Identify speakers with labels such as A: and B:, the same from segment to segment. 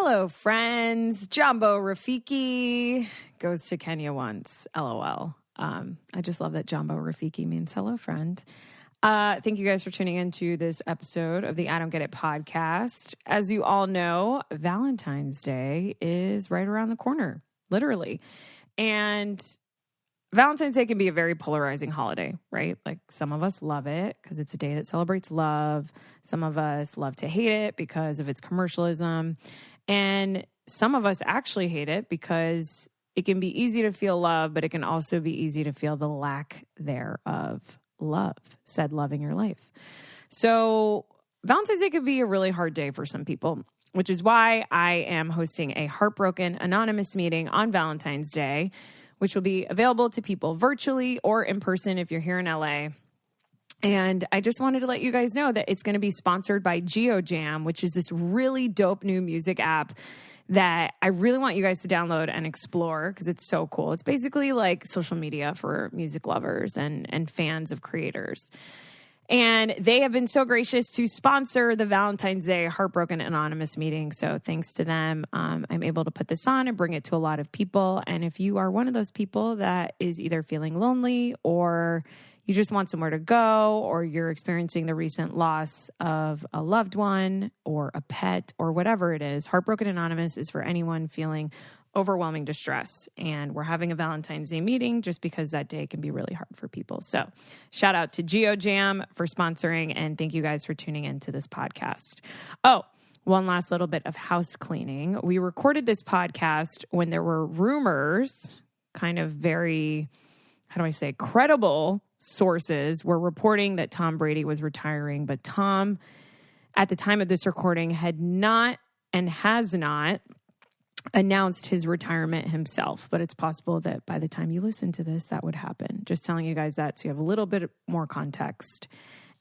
A: Hello, friends. Jumbo Rafiki goes to Kenya once. LOL. I just love that Jumbo Rafiki means hello, friend. Thank you guys for tuning into this episode of the I Don't Get It podcast. As you all know, Valentine's Day is right around the corner, literally. And Valentine's Day can be a very polarizing holiday, right? Like some of us love it because it's a day that celebrates love. Some of us love to hate it because of its commercialism. And some of us actually hate it because it can be easy to feel love, but it can also be easy to feel the lack thereof love, said love in your life. So Valentine's Day could be a really hard day for some people, which is why I am hosting a Heartbroken Anonymous meeting on Valentine's Day, which will be available to people virtually or in person if you're here in LA. And I just wanted to let you guys know that it's going to be sponsored by GeoJam, which is this really dope new music app that I really want you guys to download and explore because it's so cool. It's basically like social media for music lovers and fans of creators. And they have been so gracious to sponsor the Valentine's Day Heartbroken Anonymous meeting. So thanks to them, I'm able to put this on and bring it to a lot of people. And if you are one of those people that is either feeling lonely or you just want somewhere to go, or you're experiencing the recent loss of a loved one or a pet or whatever it is, Heartbroken Anonymous is for anyone feeling overwhelming distress. And we're having a Valentine's Day meeting just because that day can be really hard for people. So shout out to GeoJam for sponsoring, and thank you guys for tuning into this podcast. Oh, one last little bit of house cleaning. We recorded this podcast when there were rumors, kind of very, how do I say, credible sources were reporting that Tom Brady was retiring, but Tom, at the time of this recording, had not and has not announced his retirement himself. But it's possible that by the time you listen to this, that would happen. Just telling you guys that so you have a little bit more context.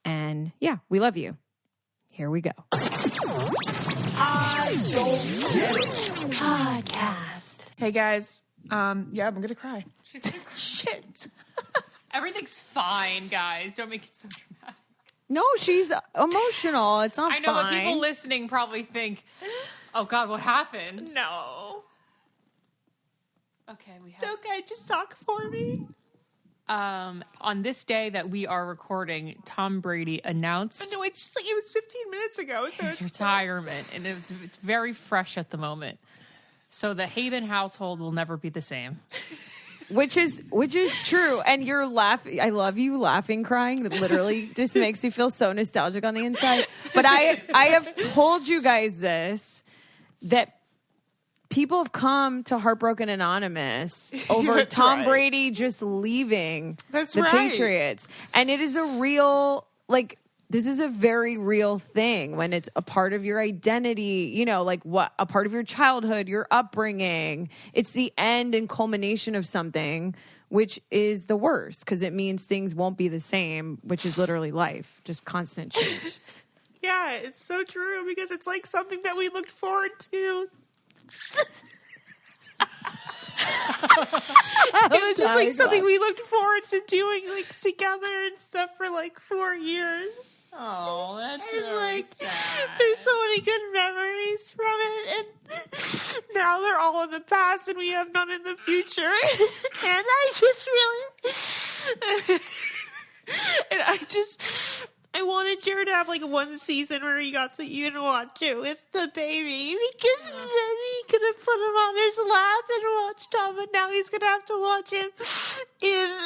A: And yeah, we love you. Here we go.
B: I Don't Get It podcast.
C: Hey guys, I'm gonna cry.
B: Shit. Everything's fine, guys. Don't make it so dramatic.
A: No, she's emotional. It's not
B: I know,
A: fine.
B: but people listening probably think, oh God, what happened?
C: No.
B: Okay, we have...
C: Okay, just talk for me.
B: On this day that we are recording, Tom Brady announced
C: No, it's just like it was 15 minutes ago. So
B: his retirement, and it's very fresh at the moment. So the Haven household will never be the same.
A: Which is true. And you're laughing. I love you laughing, crying. That literally just makes you feel so nostalgic on the inside. But I have told you guys this, that people have come to Heartbroken Anonymous over Tom Brady just leaving the Patriots. And it is a real, like, this is a very real thing when it's a part of your identity, you know, like what a part of your childhood, your upbringing. It's the end and culmination of something, which is the worst because it means things won't be the same, which is literally life, just constant change.
C: Yeah, it's so true because it's like something that we looked forward to. It was just like something we looked forward to doing like together and stuff for like 4 years.
B: Oh, that's
C: And
B: really
C: like,
B: sad.
C: there's so many good memories from it, and now they're all in the past, and we have none in the future. And I wanted Jared to have like one season where he got to even watch it with the baby, because then he could have put him on his lap and watched Tom, but now he's gonna have to watch him in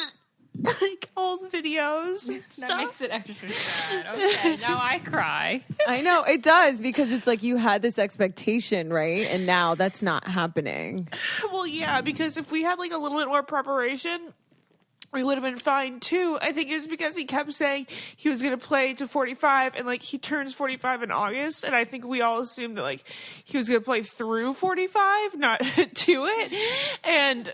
C: like old videos and stuff.
B: That makes it extra sad. Okay, now I cry.
A: I know, it does, because it's like you had this expectation, right? And now that's not happening.
C: Well, yeah, because if we had like a little bit more preparation, we would have been fine too. I think it was because he kept saying he was going to play to 45, and like he turns 45 in August, and I think we all assumed that like he was going to play through 45, not to it. And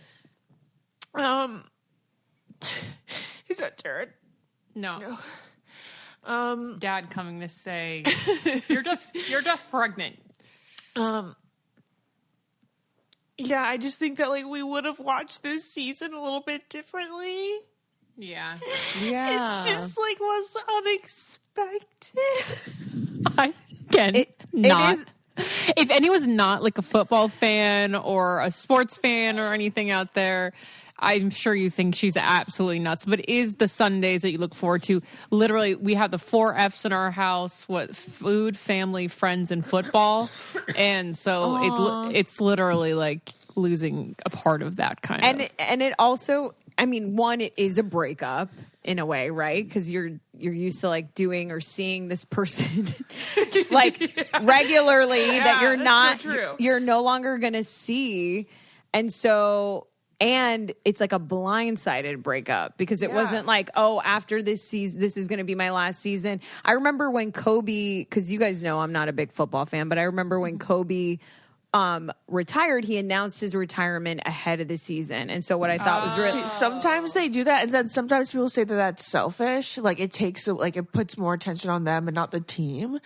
C: is that Jared?
B: No.
C: No.
B: Dad coming to say you're just pregnant.
C: Yeah, I just think that like we would have watched this season a little bit differently.
B: Yeah.
A: Yeah.
C: It's just like was unexpected.
B: I can not If anyone's not like a football fan or a sports fan or anything out there, I'm sure you think she's absolutely nuts. But it is the Sundays that you look forward to. Literally, we have the 4 F's in our house: food, family, friends, and football. And so it's literally like losing a part of that kind of.
A: And it also, I mean, one, it is a breakup in a way, right? Because you're used to like doing or seeing this person like regularly that you're not, you're no longer going to see. And so, and it's like a blindsided breakup because it wasn't like, oh, after this season, this is going to be my last season. I remember when Kobe, because you guys know I'm not a big football fan, but I remember when Kobe retired, he announced his retirement ahead of the season. And so what I thought was really...
C: sometimes they do that, and then sometimes people say that that's selfish. Like, it takes, like, it puts more attention on them and not the team.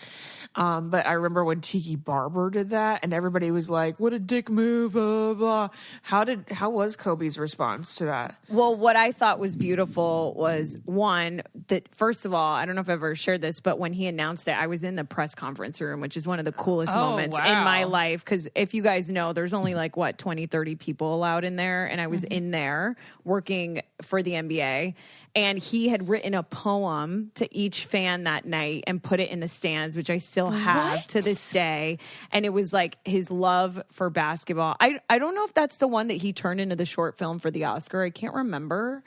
C: But I remember when Tiki Barber did that, and everybody was like, what a dick move, blah, blah, blah. How was Kobe's response to that?
A: Well, what I thought was beautiful was, one, that first of all, I don't know if I've ever shared this, but when he announced it, I was in the press conference room, which is one of the coolest moments in my life. Because if you guys know, there's only like, 20, 30 people allowed in there. And I was in there working for the NBA. And he had written a poem to each fan that night and put it in the stands, which I still have to this day. And it was like his love for basketball. I don't know if that's the one that he turned into the short film for the Oscar. I can't remember.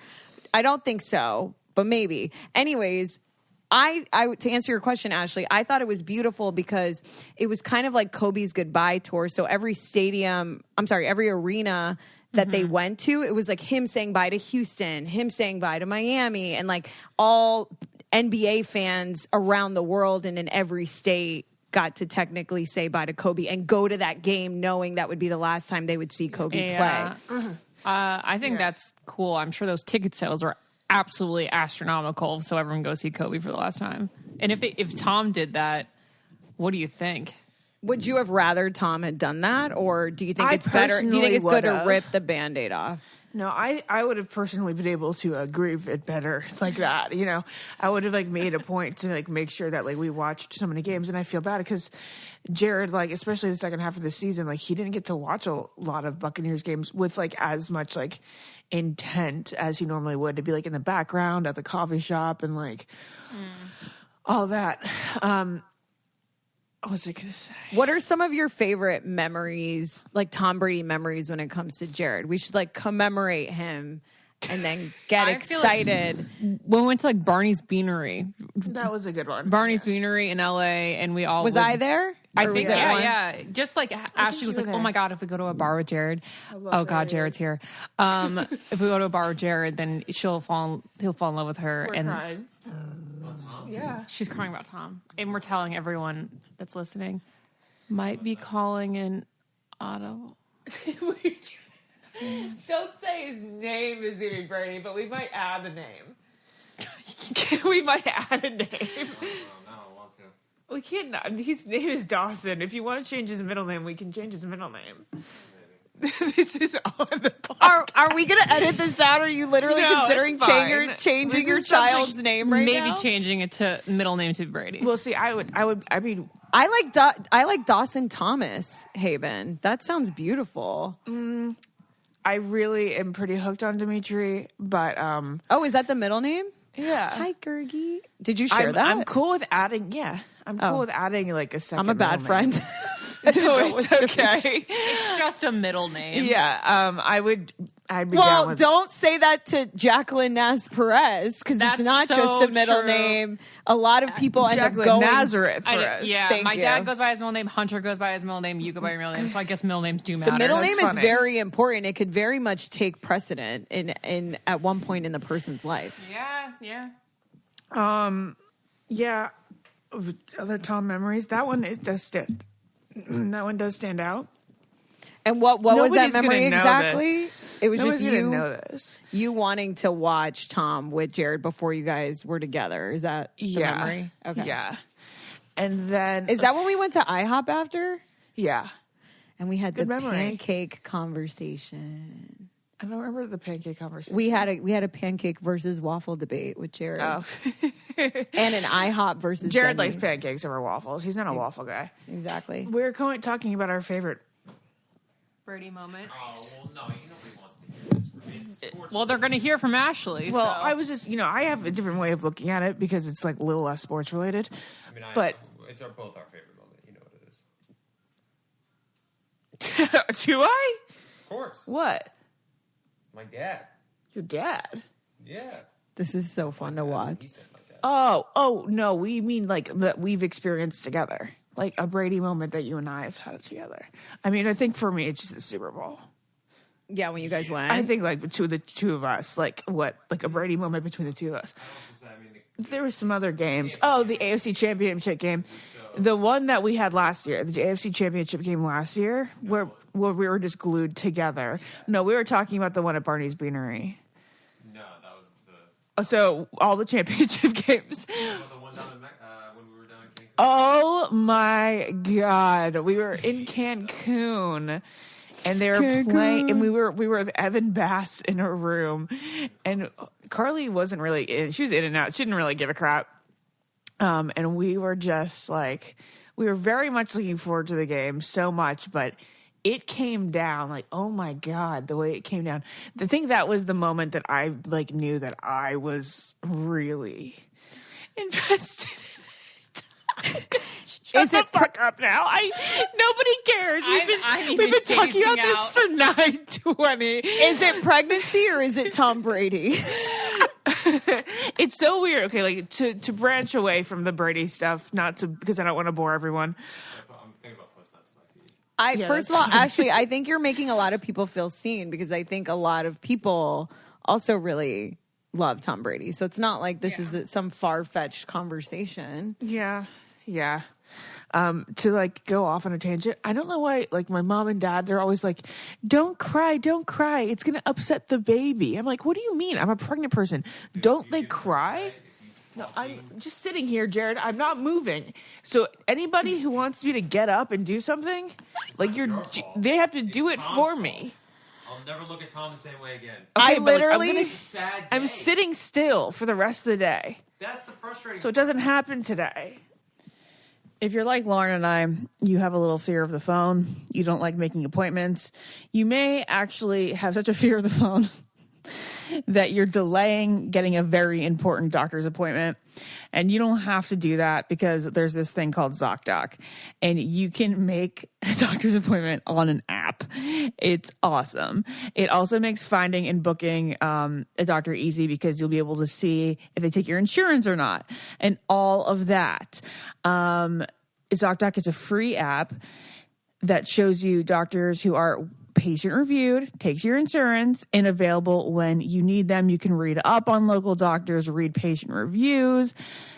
A: I don't think so, but maybe. Anyways, I to answer your question, Ashley, I thought it was beautiful because it was kind of like Kobe's goodbye tour. So every arena that they went to, it was like him saying bye to Houston, him saying bye to Miami, and like all NBA fans around the world and in every state got to technically say bye to Kobe and go to that game knowing that would be the last time they would see Kobe play.
B: I think that's cool. I'm sure those ticket sales were absolutely astronomical, so everyone go see Kobe for the last time. And if Tom did that, what do you think?
A: Would you have rather Tom had done that, or do you think it's better? Do you think it's good to rip the Band-Aid off?
C: No, I would have personally been able to grieve it better like that. You know, I would have like made a point to like make sure that like we watched so many games, and I feel bad because Jared, like especially the second half of the season, like he didn't get to watch a lot of Buccaneers games with like as much like intent as he normally would, to be like in the background at the coffee shop and like all that. What was I going to say?
A: What are some of your favorite memories, like Tom Brady memories, when it comes to Jared? We should like commemorate him and then get excited.
B: Like when we went to like Barney's Beanery.
C: That was a good one.
B: Barney's Beanery in LA, and we all
A: I there?
B: I think yeah. Just like Ashley was like, "Oh my god, if we go to a bar with Jared, oh god, Jared's here. If we go to a bar with Jared, then he'll fall in love with her."
C: We're
B: and
C: crying. Yeah,
B: she's crying about Tom, and we're telling everyone that's listening might be calling in audible.
C: Don't say his name is going to be Brady, but we might add a name. We might add a name.
D: No, I want to.
C: We can't. His name is Dawson. If you want to change his middle name, we can change his middle name. This is on the podcast.
A: Are we going to edit this out? Or are you literally considering changing your child's name right now?
B: Maybe changing it to middle name to Brady.
C: Well, see, I mean,
A: I like Dawson Thomas Haven. That sounds beautiful.
C: I really am pretty hooked on Dimitri, but
A: oh, is that the middle name?
C: Yeah.
A: Hi, Gergie. Did you share that?
C: I'm cool with adding. Yeah, I'm cool with adding like a second.
A: I'm a bad friend.
C: No, it's okay.
B: It's just a middle name.
C: Yeah, I'd be down
A: well,
C: with
A: don't say that to Jacqueline Naz Perez, because it's not
B: so
A: just a middle
B: true.
A: name. A lot of people end up going
C: Nazareth Perez.
B: My dad goes by his middle name. Hunter goes by his middle name. You go by your middle name. So I guess middle names do matter.
A: The middle
C: That's
A: name
C: funny.
A: is very important. It could very much take precedent in at one point in the person's life.
B: Yeah.
C: Yeah. Other Tom memories. That one does stand. That one does stand out.
A: And what was
C: Nobody's
A: that memory
C: gonna know
A: exactly? It was
C: Nobody's
A: just
C: gonna know this.
A: you wanting to watch Tom with Jared before you guys were together. Is that the memory? Okay.
C: Yeah. And then
A: Is that when we went to IHOP after?
C: yeah.
A: And we had the
C: Good memory.
A: pancake conversation.
C: I don't remember the pancake conversation.
A: We had a pancake versus waffle debate with Jared.
C: Oh.
A: And an IHOP versus
C: Jared
A: Denny's.
C: likes pancakes over waffles. He's not a waffle guy.
A: Exactly.
C: We're talking about our favorite.
B: Brady moment.
D: Oh, well, no, nobody wants to hear this. It's sports.
B: Well, they're going to hear from Ashley.
C: Well,
B: so.
C: I was just, I have a different way of looking at it because it's like a little less sports related.
D: I mean,
C: but
D: it's both our favorite moment. You know what it is.
C: do I?
D: Of course.
C: What?
D: My dad.
C: Your dad?
D: Yeah.
A: This is so fun to watch.
D: He said my dad.
C: Oh, no, we mean like that we've experienced together. Like a Brady moment that you and I have had together. I mean, I think for me, it's just the Super Bowl.
A: Yeah, when you guys went.
C: I think like between the two of us, like a Brady moment between the two of us. There were some other games. Oh, the AFC Championship game. The one that we had last year, the AFC Championship game last year, where we were just glued together. No, we were talking about the one at Barney's Beanery.
D: No, that was the...
C: So all the championship games.
D: The one down in when we were down in Cancun.
C: Oh my God. We were in Cancun and they were playing, and we were with Evan Bass in her room, and Carly wasn't really in. She was in and out. She didn't really give a crap. And we were just like, we were very much looking forward to the game so much, but it came down like, oh my God, the way it came down. I think that was the moment that I like knew that I was really invested in it. Shut the fuck up now. Nobody cares. We've been talking about this for 9:20.
A: Is it pregnancy or is it Tom Brady?
C: It's so weird. Okay, like to branch away from the Brady stuff, because I don't want to bore everyone.
D: I'm thinking about posting that to my feed.
A: First of all, Ashley, I think you're making a lot of people feel seen because I think a lot of people also really love Tom Brady. So it's not like this is some far-fetched conversation.
C: Yeah. To like go off on a tangent. I don't know why, like my mom and dad, they're always like, don't cry. It's going to upset the baby. I'm like, what do you mean? I'm a pregnant person. Don't they cry? No, I'm just sitting here, Jared. I'm not moving. So anybody who wants me to get up and do something, like they have to do it for me.
D: I'll never look at Tom the same way again.
C: Okay,
A: I literally,
C: I'm sitting still for the rest of the day.
D: That's the frustrating.
C: So it doesn't happen today. If you're like Lauren and I, you have a little fear of the phone. You don't like making appointments. You may actually have such a fear of the phone that you're delaying getting a very important doctor's appointment. And you don't have to do that because there's this thing called ZocDoc. And you can make a doctor's appointment on an app. It's awesome. It also makes finding and booking a doctor easy because you'll be able to see if they take your insurance or not. And all of that. ZocDoc is a free app that shows you doctors who are patient reviewed, takes your insurance, and available when you need them. You can read up on local doctors, read patient reviews,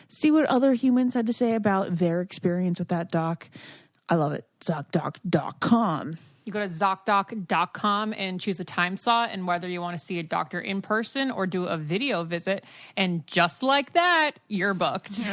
C: see what other humans had to say about their experience with that doc. I love it. ZocDoc.com.
B: You go to ZocDoc.com and choose a time slot and whether you want to see a doctor in person or do a video visit. And just like that, you're booked.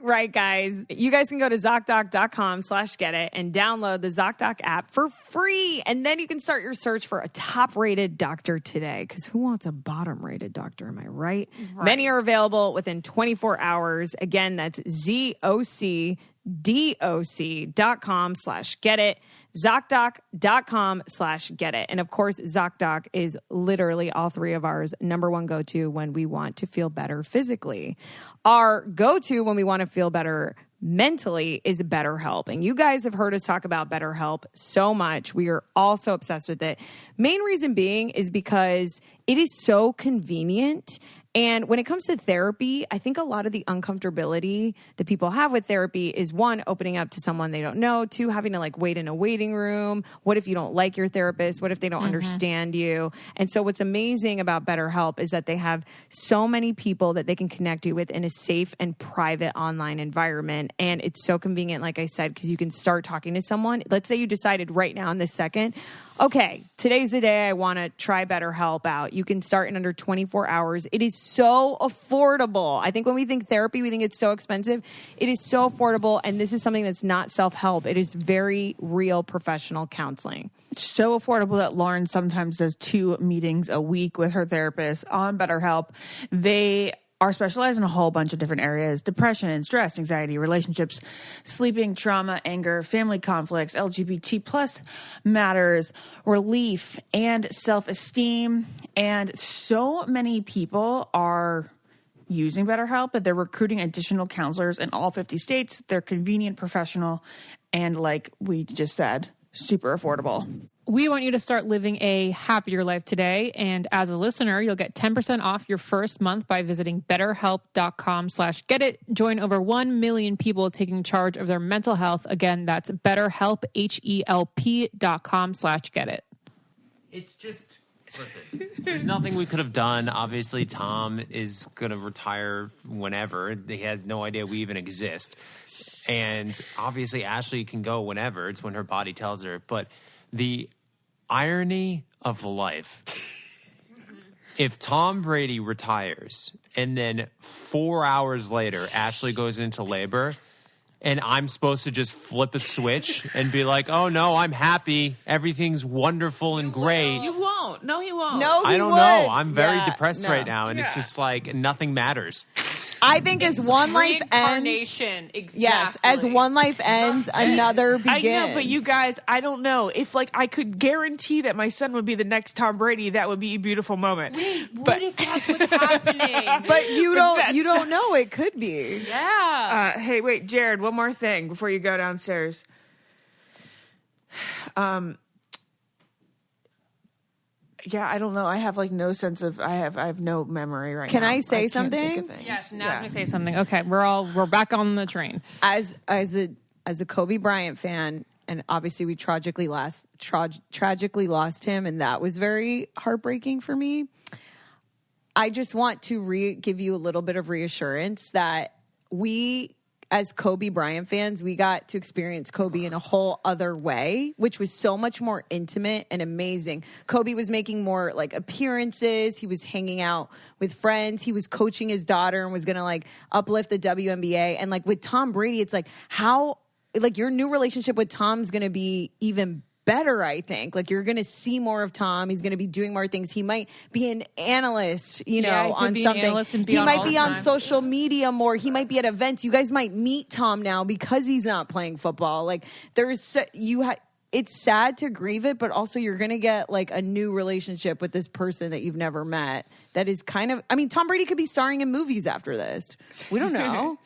A: right, guys. You guys can go to ZocDoc.com/getit and download the ZocDoc app for free. And then you can start your search for a top-rated doctor today. Because who wants a bottom-rated doctor? Am I right? Many are available within 24 hours. Again, that's ZocDoc.com/getit. ZocDoc.com/getit. And of course, ZocDoc is literally all three of ours number one go-to when we want to feel better physically. Our go-to when we want to feel better mentally is BetterHelp. And you guys have heard us talk about BetterHelp so much. We are all so obsessed with it. Main reason being is because it is so convenient. And when it comes to therapy, I think a lot of the uncomfortability that people have with therapy is one, opening up to someone they don't know, two, having to like wait in a waiting room. What if you don't like your therapist? What if they don't understand you? And so what's amazing about BetterHelp is that they have so many people that they can connect you with in a safe and private online environment. And it's so convenient, like I said, because you can start talking to someone. Let's say you decided right now in this second, okay, today's the day I want to try BetterHelp out. You can start in under 24 hours. It is so affordable. I think when we think therapy, we think it's so expensive. It is so affordable, and this is something that's not self-help. It is very real professional counseling.
E: It's so affordable that Lauren sometimes does 2 meetings a week with her therapist on BetterHelp. They are specialized in a whole bunch of different areas: depression, stress, anxiety, relationships, sleeping, trauma, anger, family conflicts, LGBT plus matters, relief, and self-esteem. And so many people are using BetterHelp that they're recruiting additional counselors in all 50 states. They're convenient, professional, and like we just said, super affordable.
B: We want you to start living a happier life today. And as a listener, you'll get 10% off your first month by visiting betterhelp.com/getit. Join over 1 million people taking charge of their mental health. Again, that's betterhelp, HELP.com/getit.
D: It's just, listen, there's nothing we could have done. Obviously, Tom is going to retire whenever. He has no idea we even exist. And obviously, Ashley can go whenever. It's when her body tells her. But the irony of life, if Tom Brady retires and then 4 hours later Ashley goes into labor and I'm supposed to just flip a switch and be like, oh no, I'm happy, everything's wonderful and great.
C: You won't. No, he won't.
A: No, he
D: I don't
A: would.
D: know. I'm very
A: Yeah,
D: depressed
A: no.
D: right now, and it's just like nothing matters.
A: I think as one life ends,
B: Reincarnation, exactly.
A: yes, as one life ends, another begins.
C: I know, but you guys, I don't know. If like I could guarantee that my son would be the next Tom Brady, that would be a beautiful moment.
B: What if that's what's happening?
A: But you
C: that's
A: don't know. It could be.
B: Yeah.
C: Hey, wait, Jared, one more thing before you go downstairs. Yeah, I don't know. I have like no sense of. I have no memory right now.
A: Can I say
C: can't
A: something?
C: think of things.
B: Yes, now me say something. Okay, we're back on the train.
A: As a Kobe Bryant fan, and obviously we tragically lost him, and that was very heartbreaking for me. I just want to give you a little bit of reassurance that we, as Kobe Bryant fans, we got to experience Kobe in a whole other way, which was so much more intimate and amazing. Kobe was making more like appearances. He was hanging out with friends. He was coaching his daughter and was going to like uplift the WNBA. And like with Tom Brady, it's like how like your new relationship with Tom's going to be even better, I think. Like you're going to see more of Tom. He's going to be doing more things. He might be an analyst,
B: he
A: on
B: could be an analyst
A: something.
B: and be
A: He
B: on
A: might
B: all
A: be
B: the
A: on
B: time.
A: social media more. He might be at events. You guys might meet Tom now because he's not playing football. Like it's sad to grieve it, but also you're going to get like a new relationship with this person that you've never met. That is kind of, I mean, Tom Brady could be starring in movies after this. We don't know.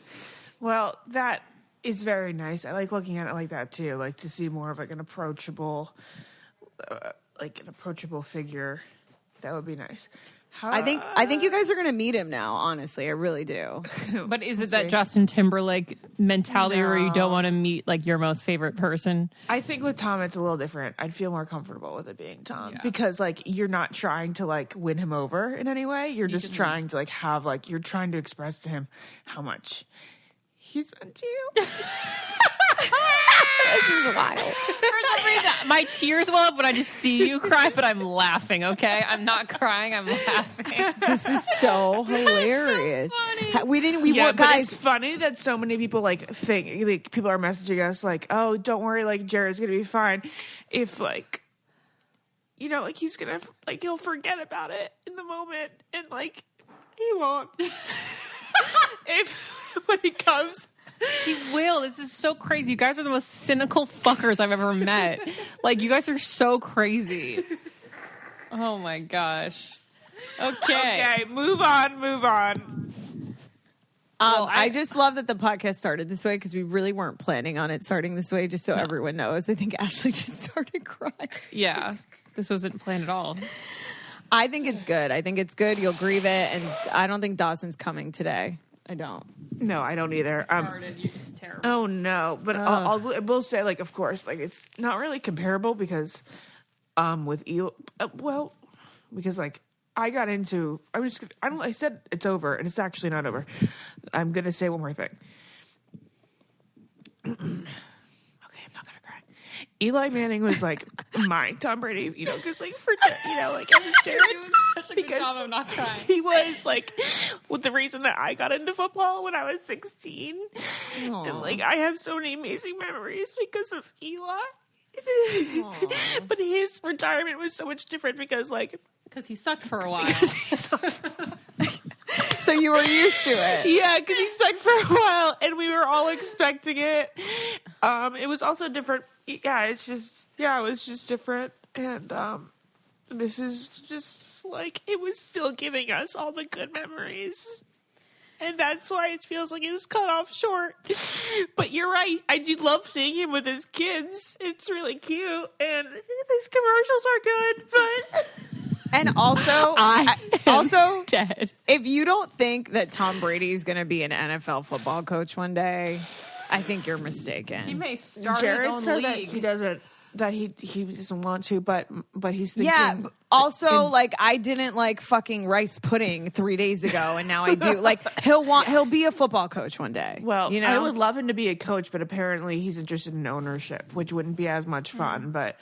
C: Well, that is very nice. I like looking at it like that too. Like to see more of like an approachable figure. That would be nice.
A: I think you guys are going to meet him now. Honestly, I really do.
B: But is it that Justin Timberlake mentality where you don't want to meet like your most favorite person?
C: I think with Tom, it's a little different. I'd feel more comfortable with it being Tom because like you're not trying to like win him over in any way. You're just trying to like have like you're trying to express to him how much he's meant to you.
A: This is wild.
B: For some reason, my tears well up when I just see you cry, but I'm laughing, okay? I'm not crying, I'm laughing.
A: This is so hilarious.
B: funny.
C: But
A: Guys.
C: it's funny that so many people like think like people are messaging us like, oh, don't worry, like Jared's gonna be fine. If like, you know, like he's gonna like he'll forget about it in the moment, and like he won't. If when he comes.
B: He will. This is so crazy. You guys are the most cynical fuckers I've ever met. Like, you guys are so crazy. Oh, my gosh. Okay.
C: Okay, move on.
B: Well,
A: I just love that the podcast started this way because we really weren't planning on it starting this way, just so everyone knows. I think Ashley just started crying.
B: Yeah. This wasn't planned at all.
A: I think it's good. You'll grieve it. And I don't think Dawson's coming today. I don't.
C: No, I don't either.
B: It's terrible.
C: Oh no, but I will say, like, of course, like it's not really comparable because, with Eli, because like I got into, I said it's over, and it's actually not over. I'm gonna say one more thing. Okay, I'm not gonna cry. Eli Manning was like my Tom Brady, you know, because like for you know, like as Jared,
B: You're doing such a good job of not crying.
C: he was like with the reason that I got into football when I was 16. And like I have so many amazing memories because of Eli. But his retirement was so much different because
B: Because he sucked for a while.
A: So you were used to it.
C: yeah, because he sucked for a while and we were all expecting it. It was also different. Yeah, it was just different. And this is just like it was still giving us all the good memories. And that's why it feels like it's cut off short. But you're right. I do love seeing him with his kids. It's really cute. And his commercials are good. But
A: And also,
B: Dead.
A: if you don't think that Tom Brady is going to be an NFL football coach one day, I think you're mistaken.
B: He may start
C: Jared
B: his
C: said
B: own
C: that
B: league.
C: he doesn't. That he doesn't want to, but he's thinking.
A: Yeah. Also, like I didn't like fucking rice pudding 3 days ago, and now I do. Like he'll be a football coach one day.
C: Well,
A: you know,
C: I would love him to be a coach, but apparently he's interested in ownership, which wouldn't be as much fun. But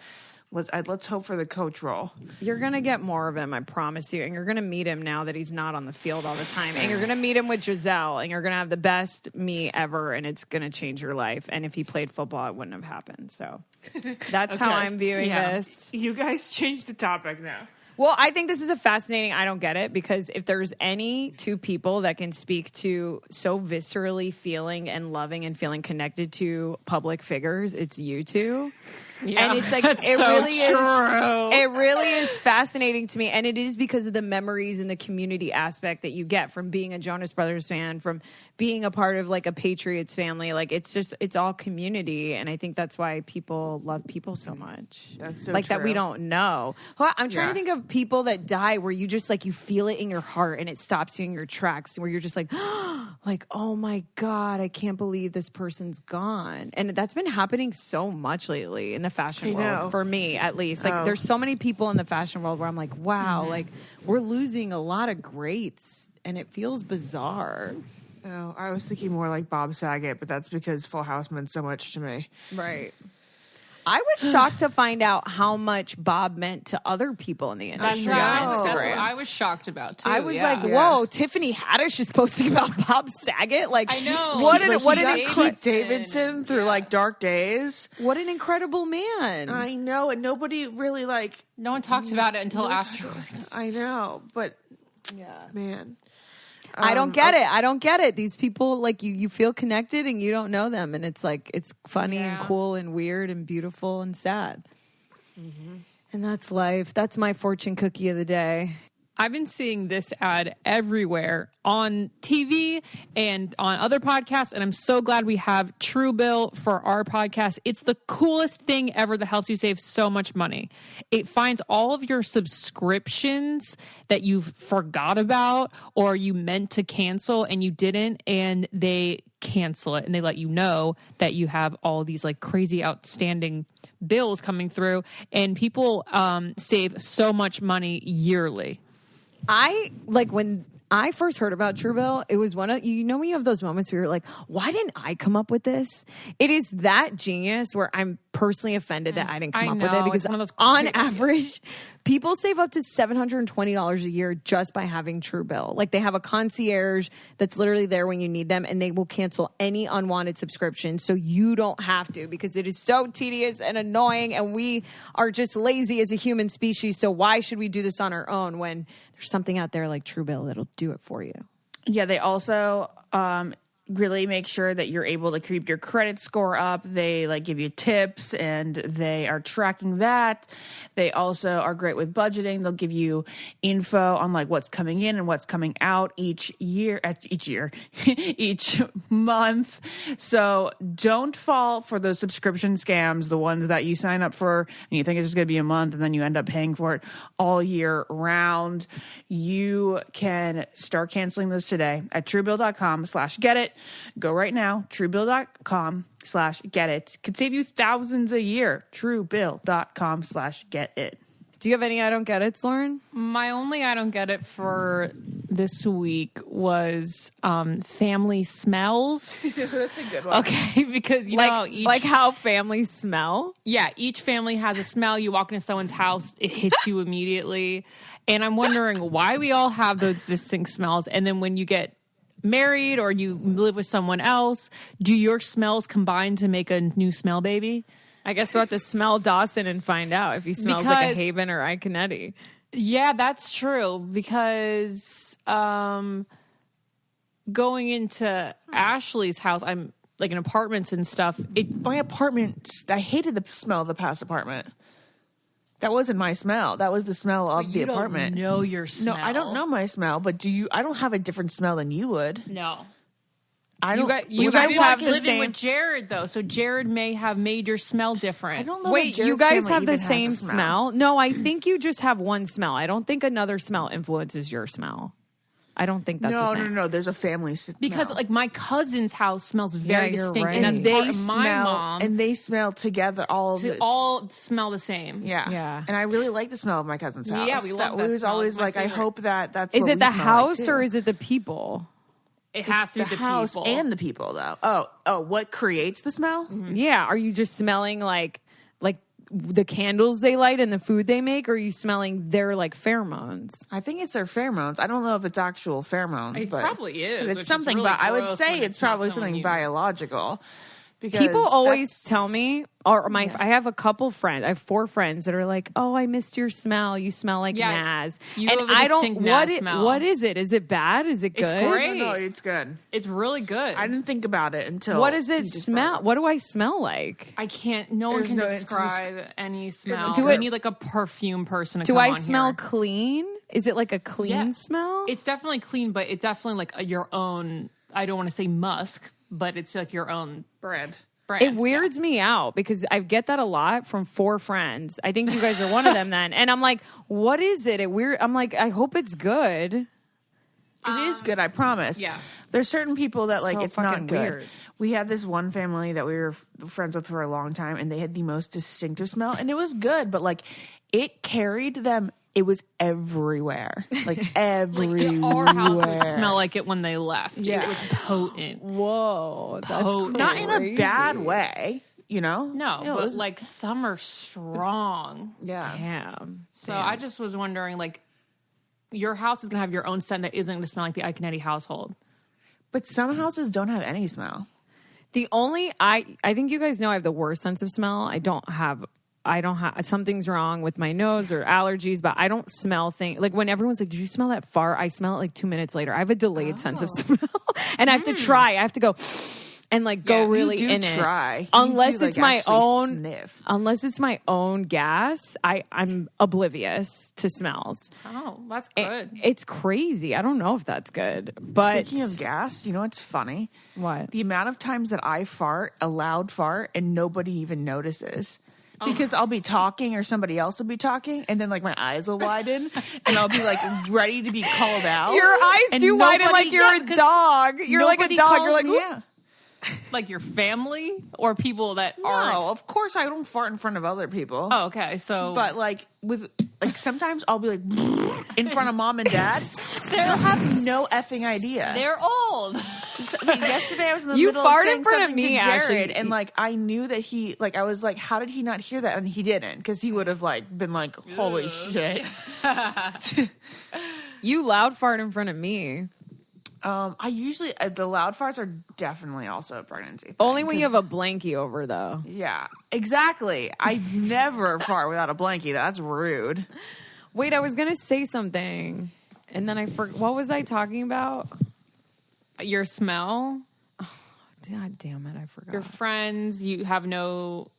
C: let's hope for the coach role.
A: You're gonna get more of him, I promise you. And you're gonna meet him now that he's not on the field all the time. And you're gonna meet him with Giselle, and you're gonna have the best me ever, and it's gonna change your life. And if he played football, it wouldn't have happened. So that's how
C: Okay.
A: I'm viewing this.
C: You guys changed the topic now.
A: Well, I think this is a fascinating. I don't get it because if there's any two people that can speak to so viscerally feeling and loving and feeling connected to public figures, it's you two.
B: Yeah,
A: And it's like
B: that's
A: it
B: so
A: really is.
B: true.
A: It really is fascinating to me, and it is because of the memories and the community aspect that you get from being a Jonas Brothers fan, from being a part of like a Patriots family. Like it's all community, and I think that's why people love people so much.
C: That's so
A: like that we
C: true.
A: don't know. Well, I'm trying
C: Yeah.
A: to think of people that die where you just like you feel it in your heart and it stops you in your tracks, where you're just like, like oh my god, I can't believe this person's gone, and that's been happening so much lately in the fashion
C: I
A: world
C: know.
A: for me at least. Like there's so many people in the fashion world where I'm like, wow, like we're losing a lot of greats, and it feels bizarre.
C: Oh, I was thinking more like Bob Saget, but that's because Full House meant so much to me.
A: Right. I was shocked to find out how much Bob meant to other people in the industry.
B: That's
A: on
B: what
A: Instagram.
B: I was shocked about too.
A: I was
B: yeah.
A: like, "Whoa!" Tiffany Haddish is posting about Bob Saget. Like,
B: I know.
A: what
B: Like,
A: an what
B: he
A: an
B: got
A: incre-
C: Pete Davidson through like dark days.
A: what an incredible man.
C: I know, and nobody really like.
B: No one talked about it until afterwards.
C: I know, but
A: Yeah.
C: man,
A: I don't get it. I don't get it. These people, like you feel connected and you don't know them, and it's like it's funny and
B: Yeah.
A: cool and weird and beautiful and sad. And that's life. That's my fortune cookie of the day.
B: I've been seeing this ad everywhere on TV and on other podcasts, and I'm so glad we have Truebill for our podcast. It's the coolest thing ever that helps you save so much money. It finds all of your subscriptions that you forgot about or you meant to cancel and you didn't, and they cancel it, and they let you know that you have all these like crazy outstanding bills coming through, and people save so much money yearly.
A: I like when I first heard about Truebill, it was one of, you know, when you have those moments where you're like, why didn't I come up with this? It is that genius where I'm personally offended that I didn't come
B: I
A: up with
B: know,
A: it, because
B: it's one of those
A: on
B: crazy
A: average, people save up to $720 a year just by having Truebill. Like they have a concierge that's literally there when you need them, and they will cancel any unwanted subscription so you don't have to, because it is so tedious and annoying, and we are just lazy as a human species. So why should we do this on our own when there's something out there like Truebill that'll do it for you?
E: Yeah, they also really make sure that you're able to keep your credit score up. They like give you tips, and they are tracking that. They also are great with budgeting. They'll give you info on like what's coming in and what's coming out each month. So don't fall for those subscription scams, the ones that you sign up for and you think it's just going to be a month and then you end up paying for it all year round. You can start canceling those today at truebill.com/get-it. Go right now, truebill.com/get-it. Could save you thousands a year. Truebill.com/get-it.
A: Do you have any I don't get it, Lauren?
B: My only I don't get it for this week was family smells.
E: That's a good one.
B: Okay, because you know how each
A: Like how families smell?
B: yeah, each family has a smell. You walk into someone's house, it hits you immediately. And I'm wondering why we all have those distinct smells. And then when you get married or you live with someone else, do your smells combine to make a new smell baby?
A: I guess we'll have to smell Dawson and find out if he smells like a Haven or Iconetti.
B: Yeah, that's true. Because going into Ashley's house, I'm like in apartments and stuff.
E: My apartment, I hated the smell of the past apartment. That wasn't my smell. That was the smell of the apartment.
B: You don't know your smell.
E: No, I don't know my smell, but I don't have a different smell than you would.
B: No.
E: I don't.
A: You guys have the
B: living
A: same.
B: with Jared though, so Jared may have made your smell different.
E: I don't know.
A: Wait,
E: that
A: you
E: Jared's
A: guys
E: family
A: have the
E: even has a
A: same smell? No, I think you just have one smell. I don't think another smell influences your smell. I don't think that's a thing.
E: No. There's a family smell.
B: Because like my cousin's house smells very
A: you're
B: distinct,
A: right.
B: and that's
E: and they
B: part of
E: smell,
B: my mom.
E: and they smell together. All
B: Smell the same.
A: Yeah.
E: And I really like the smell of my cousin's house.
B: Yeah, we love that
E: was
B: smell.
E: always
B: It's my
E: like, I
B: favorite.
E: hope that's.
A: Is
E: what
A: it
E: we
A: the
E: smell
A: house
E: like, too.
A: or is it the people?
B: It has to
E: the
B: be the
E: house
B: people.
E: and the people though? Oh, what creates the smell?
B: Mm-hmm.
A: Yeah. Are you just smelling like the candles they light and the food they make, or are you smelling their like pheromones?
E: I think it's their pheromones. I don't know if it's actual pheromones,
B: It
E: but
B: probably is,
E: But
B: which
E: it's
B: is
E: something.
B: really
E: But I would
B: gross
E: say
B: when
E: it's
B: it's not
E: probably
B: someone
E: something
B: you-
E: biological. Because
A: People always
E: that's-
A: tell me, or I have a couple friends. I have 4 friends that are like, "Oh, I missed your smell. You smell like
B: Yeah,
A: Naz."
B: you
A: and
B: have a
A: I don't.
B: distinct
A: What
B: Naz smell.
A: what is it? Is it bad? Is it good?
B: It's great.
E: No, it's good.
B: It's really good.
E: I didn't think about it until.
A: What does
E: you
A: it
E: just
A: smell?
E: brought
A: What do I smell like?
B: I can't. No one
E: There's
B: can
E: no- it's just-
B: describe any smell.
A: Do
B: I
A: it-
B: need like a perfume person to
A: Do
B: come
A: I
B: on
A: smell
B: here.
A: clean? Is it like a clean
B: Yeah.
A: smell?
B: It's definitely clean, but it's definitely like your own. I don't want to say musk, but it's like your own
E: bread.
B: brand.
A: It weirds me out because I get that a lot from 4 friends. I think you guys are one of them then. And I'm like, what is it? I'm like, I hope it's good.
E: It is good, I promise.
B: yeah.
E: There's certain people that like
A: So
E: it's not
A: fucking
E: good.
A: weird.
E: We had this one family that we were friends with for a long time, and they had the most distinctive smell, and it was good, but like it carried them. It was everywhere, like everywhere.
B: Our house would smell like it when they left.
E: Yeah.
B: It was potent.
A: Whoa. That's
B: Potent.
E: Not in a
A: crazy.
E: bad way, you know.
B: No,
E: it
B: but
E: was,
B: like some are strong.
E: yeah.
A: Damn.
B: So I just was wondering, like, your house is gonna have your own scent that isn't gonna smell like the Iconetti household.
E: But some houses don't have any smell.
A: The only I think you guys know I have the worst sense of smell. I don't have something's wrong with my nose or allergies, but I don't smell things like when everyone's like, "Did you smell that fart?" I smell it like 2 minutes later. I have a delayed sense of smell, and I have to try. I have to go and like go
B: Yeah,
A: really
E: you do
A: in
E: try.
A: it.
E: You
A: Unless
E: do,
A: it's
E: like,
A: my
E: actually
A: own
E: sniff.
A: Unless it's my own gas, I'm oblivious to smells.
B: Oh, that's good.
A: It's crazy. I don't know if that's good, but
E: Speaking of gas, you know what's funny?
A: what?
E: The amount of times that I fart, a loud fart, and nobody even notices. Because I'll be talking or somebody else will be talking, and then like my eyes will widen, and I'll be like ready to be called out.
A: Your eyes
E: And
A: do widen
E: nobody-
A: like you're
B: yeah,
A: a
B: because
A: dog. You're like a
E: nobody
A: dog.
E: calls
A: You're like,
E: me out.
B: Like your family or people that are.
E: No, of course I don't fart in front of other people.
B: Oh, okay. So,
E: But like sometimes I'll be like in front of mom and dad. They'll have no effing idea.
B: they're old.
E: Yesterday I was in the
A: You
E: middle
A: fart
E: of saying
A: in front of
E: something
A: me,
E: to Jared,
A: Ashley.
E: and like I knew that he like I was like, how did he not hear that? And he didn't, because he would have like been like, holy shit.
A: you loud fart in front of me.
E: I usually the loud farts are definitely also a pregnancy thing,
A: Only when you
E: 'cause-
A: have a blankie over, though.
E: Yeah, exactly. I never fart without a blankie. That's rude.
A: Wait, I was gonna say something, and then I forgot. What was I talking about?
B: Your smell,
A: God damn it, I forgot.
B: your friends, you have no.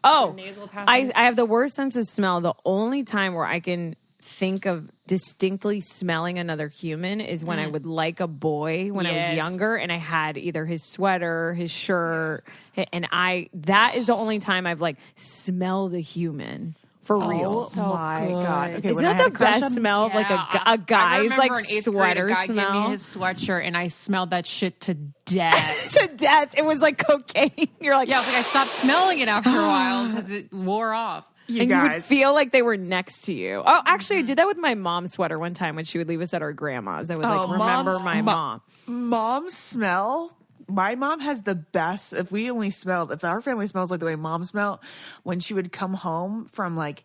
A: Oh,
B: nasal passages?
A: I have the worst sense of smell. The only time where I can think of distinctly smelling another human is when I would like a boy when I was
B: Yes.
A: younger, and I had either his sweater, his shirt, and that is the only time I've like smelled a human. For real.
E: Oh my
B: good.
E: God. Okay,
A: Isn't
E: when I
A: that
E: had
A: the
E: a crush
A: best
E: on-
A: smell of like
B: I
A: a guy's
B: remember
A: like
B: in 8th grade,
A: sweater
B: a guy gave
A: smell?
B: me his sweatshirt, and I smelled that shit to death.
A: To death. It was like cocaine. You're like,
B: Yeah, I was like, I stopped smelling it after a while because it wore off.
A: and you would feel like they were next to you. Oh, actually, I did that with my mom's sweater one time when she would leave us at our grandma's. I would like remember my mom.
E: Mom's smell. My mom has the best. If our family smells like the way mom smelled, when she would come home from like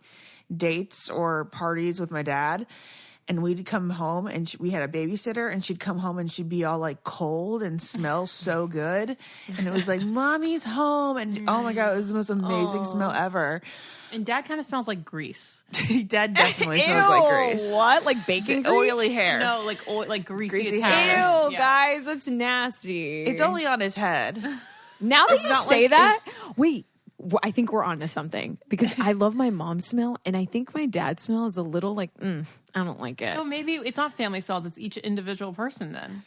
E: dates or parties with my dad, and we'd come home and we had a babysitter, and she'd come home and she'd be all like cold and smell so good, and it was like mommy's home, and oh my God, it was the most amazing smell ever.
B: And Dad kind of smells like grease.
E: Dad definitely smells like grease.
A: What? Like bacon grease?
E: Oily hair.
B: No, like like greasy
E: Greasy
B: Italian.
E: hair.
A: Ew,
B: Yeah.
A: guys, that's nasty.
E: It's only on his head.
A: Now that
E: It's
A: you
E: not
A: say
E: like-
A: that, wait, I think we're onto something because I love my mom's smell, and I think my dad's smell is a little like, I don't like it.
B: So maybe it's not family smells; it's each individual person then.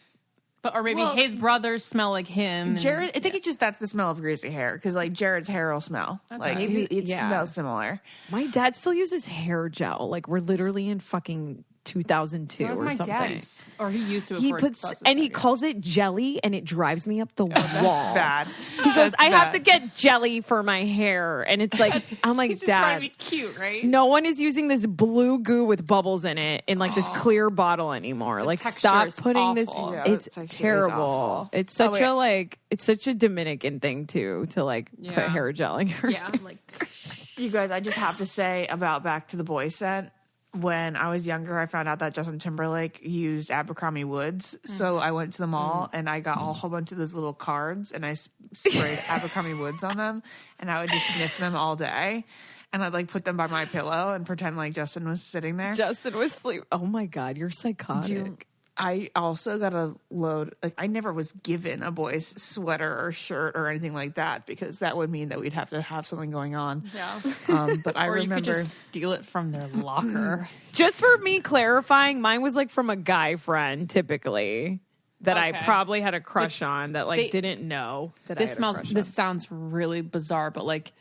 B: But or maybe
E: Well,
B: his brothers smell like him. and-
E: Jared, I think it's just that's the smell of greasy hair, because like Jared's hair will smell like
A: Maybe-
E: it
A: yeah.
E: smells similar.
A: My dad still uses hair gel. Like we're literally in fucking 2002
B: So does
A: or
B: my
A: something.
B: dad, or he used to.
A: He
B: before it
A: puts
B: processed
A: and he
B: that,
A: calls it jelly, and it drives me up the wall.
E: That's bad.
A: He goes, "I have to get jelly for my hair," and it's like, I'm like,
B: He's just trying to
A: Dad,
B: be cute, right?
A: no one is using this blue goo with bubbles in it in like this clear bottle anymore. Like,
B: texture
A: stop
B: is
A: putting this.
B: awful.
E: Yeah,
A: It's
E: the texture is
A: terrible.
E: awful.
A: It's such
E: wait.
A: a like. It's such a Dominican thing too to like put
B: Yeah.
A: hair gel in your.
B: Yeah, like
E: You guys, I just have to say about Back to the Boys scent. When I was younger, I found out that Justin Timberlake used Abercrombie Woods. So I went to the mall and I got a whole bunch of those little cards, and I sprayed Abercrombie Woods on them, and I would just sniff them all day. And I'd like put them by my pillow and pretend like Justin was sitting there.
A: Justin was sleep. Oh my God, you're psychotic.
E: I also got a load. Like I never was given a boy's sweater or shirt or anything like that, because that would mean that we'd have to have something going on.
B: yeah.
E: But I
B: Or you
E: remember.
B: could just steal it from their locker.
A: Just for me clarifying, mine was like from a guy friend typically that I
B: Okay.
A: probably had a crush on that like
B: they-
A: didn't know that I
B: This
A: had
B: smells.
A: a crush
B: This
A: on.
B: sounds really bizarre, but like,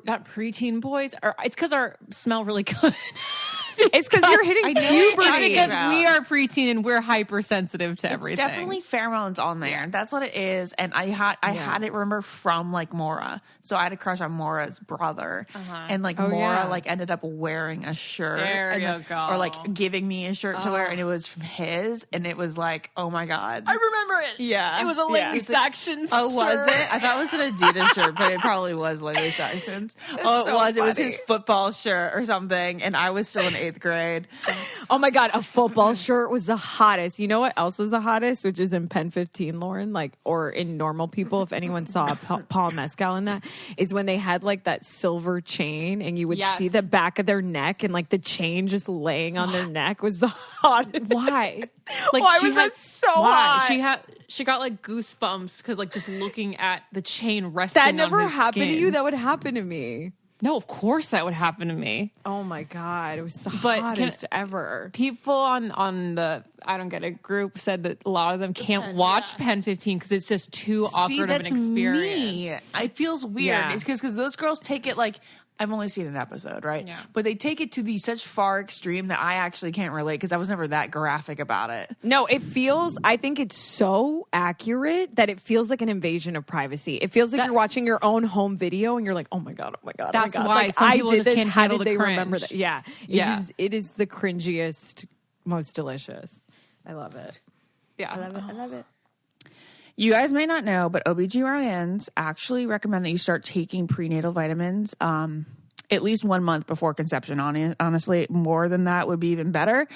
B: not preteen boys. Or it's because our smell really good.
A: It's because you're hitting
B: It's
A: puberty.
B: because we are preteen and we're hypersensitive to
E: It's
B: everything.
E: definitely pheromones on there. That's what it is. And I had it, remember, from like Maura. So I had a crush on Maura's brother. And like Maura
A: yeah.
E: like ended up wearing a shirt.
B: There
E: and,
B: you
E: like,
B: go.
E: Or like giving me a shirt to wear, and it was from his, and it was like, oh my God.
B: I remember it.
E: Yeah.
B: It was a
E: Yeah.
B: Lady Saxons.
E: Oh, was
B: shirt.
E: it? I thought it was an Adidas shirt, but it probably was Lady Saxons. Oh, it
A: so
E: was. It was
A: funny.
E: his football shirt or something, and I was still in 8th grade.
A: Oh my God, a football shirt was the hottest. You know what else is the hottest? Which is in Pen 15, Lauren, like, or in Normal People, if anyone saw Paul Mescal in that, is when they had like that silver chain and you would
B: Yes.
A: see the back of their neck and like the chain just laying on their neck was the hottest.
B: Why? Like
A: Why
B: she
A: was
B: had,
A: that so
B: why?
A: hot?
B: She got like goosebumps because like just looking at the chain resting.
A: That
B: on
A: never
B: his
A: happened to
B: skin.
A: you. That would happen to me.
B: No, of course that would happen to me.
A: Oh my God, it was the
B: But
A: hottest ever.
B: People on the I don't get it group said that a lot of them can't watch Pen 15 because it's just too awkward of an experience.
E: Me. It feels weird.
A: Yeah.
E: It's because those girls take it like, I've only seen an episode, right?
B: Yeah.
E: But they take it to the such far extreme that I actually can't relate, because I was never that graphic about it.
A: No, it feels, I think it's so accurate that it feels like an invasion of privacy. It feels like you're watching your own home video and you're like, oh my God, oh my God.
B: That's
A: oh my God.
B: why
A: Like,
B: some
A: I
B: people
A: did
B: just
A: this.
B: can't
A: How
B: handle
A: did
B: the
A: they
B: cringe.
A: remember that? Yeah.
B: Yeah.
A: It is the cringiest, most delicious. I love it.
B: Yeah.
A: I love it.
E: You guys may not know, but OBGYNs actually recommend that you start taking prenatal vitamins at least 1 month before conception. Honestly, more than that would be even better.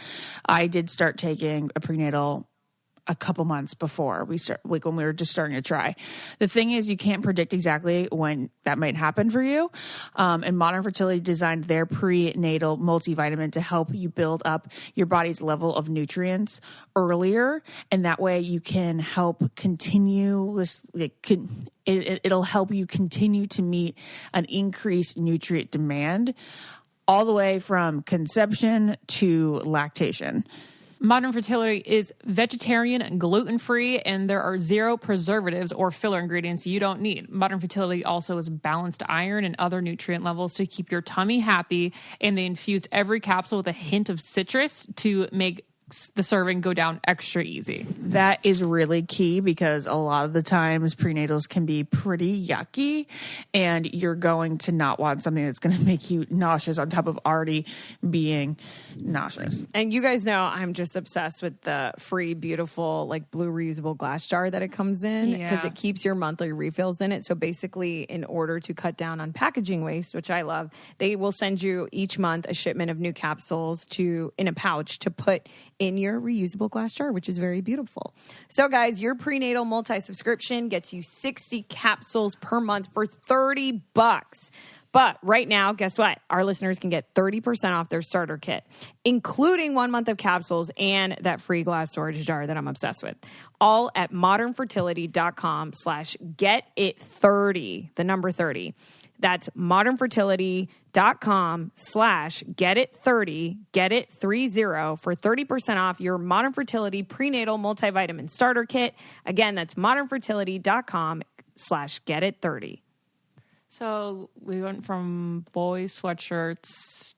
E: I did start taking a prenatal a couple months before we start, like when we were just starting to try. The thing is, you can't predict exactly when that might happen for you. And Modern Fertility designed their prenatal multivitamin to help you build up your body's level of nutrients earlier, and that way you can help it'll help you continue to meet an increased nutrient demand all the way from conception to lactation.
B: Modern Fertility is vegetarian, gluten-free, and there are 0 preservatives or filler ingredients you don't need. Modern Fertility also has balanced iron and other nutrient levels to keep your tummy happy, and they infused every capsule with a hint of citrus to make the serving go down extra easy.
E: That is really key because a lot of the times prenatals can be pretty yucky and you're going to not want something that's going to make you nauseous on top of already being nauseous.
A: And you guys know I'm just obsessed with the free, beautiful, like blue reusable glass jar that it comes in because it keeps your monthly refills in it. So basically, in order to cut down on packaging waste, which I love, they will send you each month a shipment of new capsules in a pouch to put in your reusable glass jar, which is very beautiful. So guys, your prenatal multi-subscription gets you 60 capsules per month for $30. But right now, guess what? Our listeners can get 30% off their starter kit, including 1 month of capsules and that free glass storage jar that I'm obsessed with. All at modernfertility.com/getit30, the number 30. That's modernfertility.com/getit30, get it 30 for 30% off your Modern Fertility prenatal multivitamin starter kit. Again, that's modernfertility.com/getit30.
B: So we went from boy sweatshirts,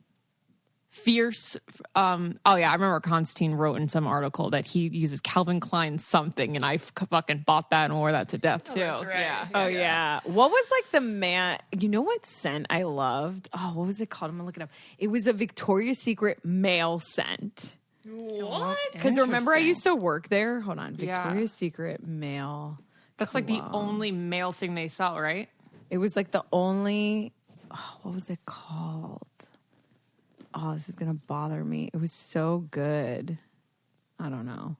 B: fierce. I remember Constantine wrote in some article that he uses Calvin Klein something, and I fucking bought that and wore that to death too.
E: That's right.
B: Yeah.
A: What was like the man? You know what scent I loved? Oh, what was it called? I'm gonna look it up. It was a Victoria's Secret male scent.
E: What?
A: Because remember, I used to work there. Hold on,
B: Yeah.
A: Victoria's Secret male.
B: That's like the only male thing they sell, right?
A: It was like the only. Oh, what was it called? Oh, this is gonna bother me. It was so good. I don't know.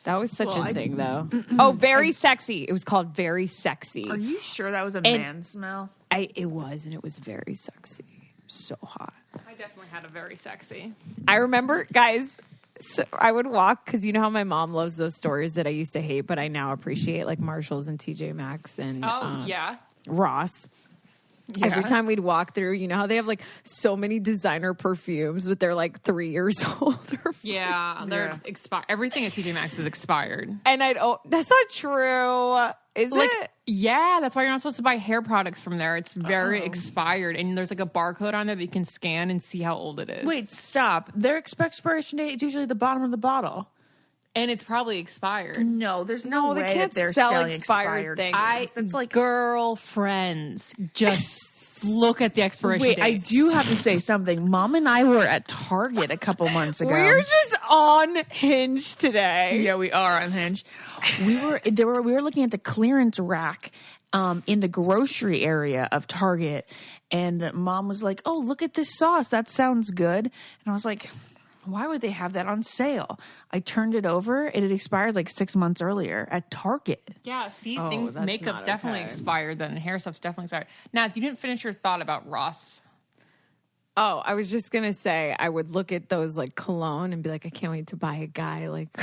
A: That was such a thing, though. Oh, Very Sexy. It was called Very Sexy.
E: Are you sure that was a man smell?
A: It was, and it was very sexy. So hot.
B: I definitely had a very sexy.
A: I remember, guys. So I would walk because you know how my mom loves those stores that I used to hate, but I now appreciate, like Marshalls and TJ Maxx and Ross. Yeah. Every time we'd walk through, you know how they have like so many designer perfumes, but they're like 3 years old or 4.
B: Yeah, they're expired. Everything at TJ Maxx is expired.
A: And that's not true. Is it?
B: Yeah, that's why you're not supposed to buy hair products from there. It's very expired. And there's like a barcode on there that you can scan and see how old it is.
E: Wait, stop. Their expiration date is usually the bottom of the bottle.
B: And it's probably expired.
E: No, there's no way
A: they can't
E: that they're
A: sell
E: selling
A: expired things.
E: That's like
B: Girlfriends, just look at the expiration
E: Wait,
B: date.
E: I do have to say something. Mom and I were at Target a couple months ago.
A: We're just on Hinge today.
E: Yeah, we are on Hinge. We were looking at the clearance rack in the grocery area of Target, and Mom was like, "Oh, look at this sauce. That sounds good." And I was like, why would they have that on sale? I turned it over. It had expired like 6 months earlier at Target.
B: Yeah, see,
A: that's
B: makeup's
A: not
B: definitely
A: okay.
B: expired then. Hair stuff's definitely expired. Nats, you didn't finish your thought about Ross.
A: Oh, I was just gonna say I would look at those like cologne and be like, I can't wait to buy a guy like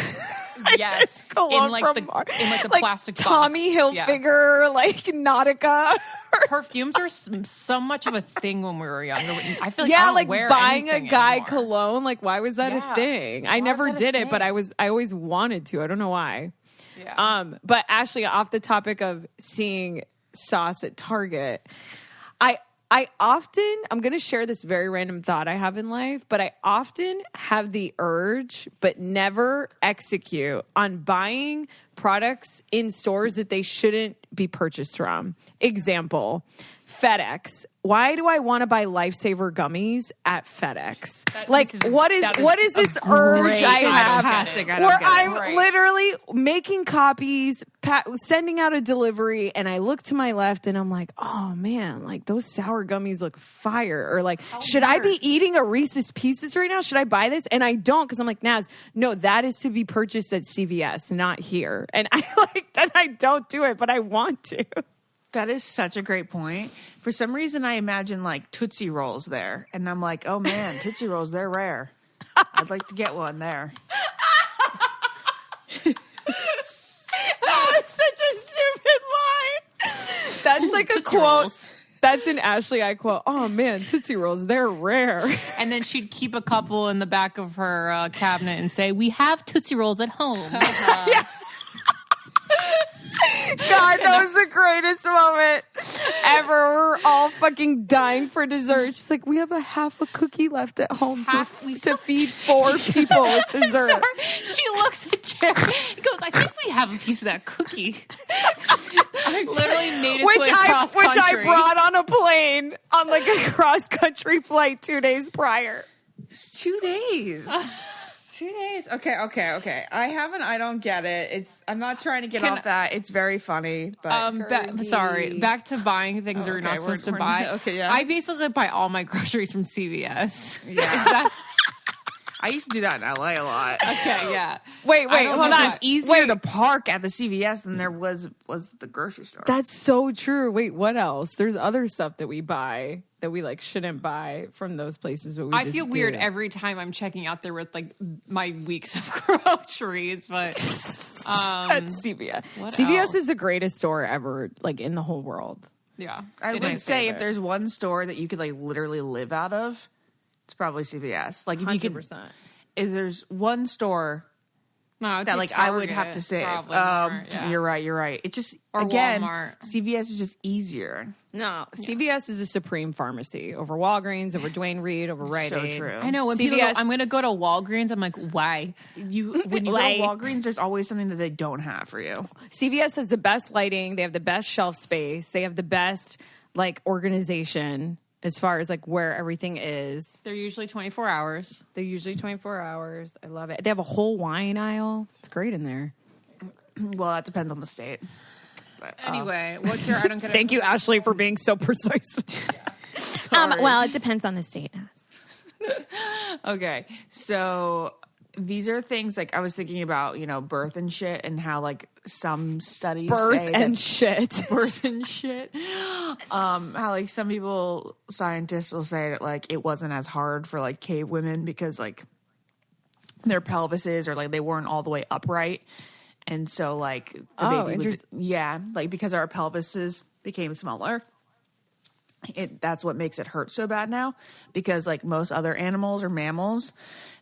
B: Yes,
A: cologne
B: in like
A: from
B: the
A: like
B: plastic
A: Tommy
B: box.
A: Hilfiger, like Nautica.
B: Perfumes are so much of a thing when we were younger. I feel like I don't
A: like
B: wear
A: buying a
B: anything
A: guy
B: anymore.
A: cologne. Like, why was that
B: Yeah.
A: a thing?
B: Why
A: I never
B: was that a
A: did it, but
B: thing?
A: I always wanted to. I don't know why.
B: Yeah.
A: But Ashley, off the topic of seeing sauce at Target, I often, I'm going to share this very random thought I have in life, but I often have the urge, but never execute on buying products in stores that they shouldn't be purchased from. Example, FedEx. Why do I want to buy Lifesaver gummies at FedEx? What is this urge I have where I'm literally making copies, sending out a delivery, and I look to my left and I'm like, oh man, like those sour gummies look fire. Or like, should I be eating a Reese's Pieces right now? Should I buy this? And I don't, because I'm like, Naz, no, that is to be purchased at CVS, not here. And I don't do it, but I want to.
E: That is such a great point. For some reason, I imagine like Tootsie Rolls there. And I'm like, oh man, Tootsie Rolls, they're rare. I'd like to get one there.
A: That was such a stupid line. That's like a quote. That's an Ashley I quote. Oh man, Tootsie Rolls, they're rare.
B: And then she'd keep a couple in the back of her cabinet and say, "We have Tootsie Rolls at home."
A: Yeah. God, that was the greatest moment ever. We're all fucking dying for dessert. She's like, we have a half a cookie left at home to feed 4 people with dessert.
B: Sorry. She looks at Jerry and goes, "I think we have a piece of that cookie." Literally made its way across country.
A: Which I brought on a plane on like a cross-country flight 2 days prior.
E: It's 2 days. 2 days. Okay. I don't get it. I'm not trying to get off that. It's very funny. But
B: sorry. Back to buying things that you're not supposed to buy.
E: Okay, yeah.
B: I basically buy all my groceries from CVS.
E: Yeah. I used to do that in LA a lot.
B: Okay, yeah.
A: Wait, hold on.
E: It's easier to park at the CVS than there was the grocery store.
A: That's so true. Wait, what else? There's other stuff that we buy that we like shouldn't buy from those places, but
B: I feel weird every time I'm checking out there with like my weeks of groceries, but
A: that's CVS.
B: What
A: CVS
B: else?
A: is the greatest store ever, like in the whole world.
B: Yeah.
E: I would say if there's one store that you could like literally live out of, it's probably CVS. Like if 100%. You could, if there's one store that like
B: Target,
E: I would have to save.
B: Yeah.
E: You're right. It just
B: or
E: again,
B: Walmart.
E: CVS is just easier.
A: No, CVS is a supreme pharmacy over Walgreens, over Duane Reade, over Rite Aid.
E: So true.
B: I know when people go, I'm going to go to Walgreens. I'm like, why?
E: When you go to Walgreens, there's always something that they don't have for you.
A: CVS has the best lighting. They have the best shelf space. They have the best like organization as far as like where everything is.
B: They're usually 24 hours.
A: I love it. They have a whole wine aisle. It's great in there.
E: Well, that depends on the state. But,
B: anyway, what's your? I don't get it.
A: Thank you, Ashley, for being so precise. Well, it depends on the state.
E: Okay, so these are things like I was thinking about, birth and shit, and how like some studies say birth and shit. How like some scientists will say that like it wasn't as hard for like cave women because like their pelvises or like they weren't all the way upright. And so, like, the baby was, like, because our pelvises became smaller, that's what makes it hurt so bad now. Because, like, most other animals or mammals,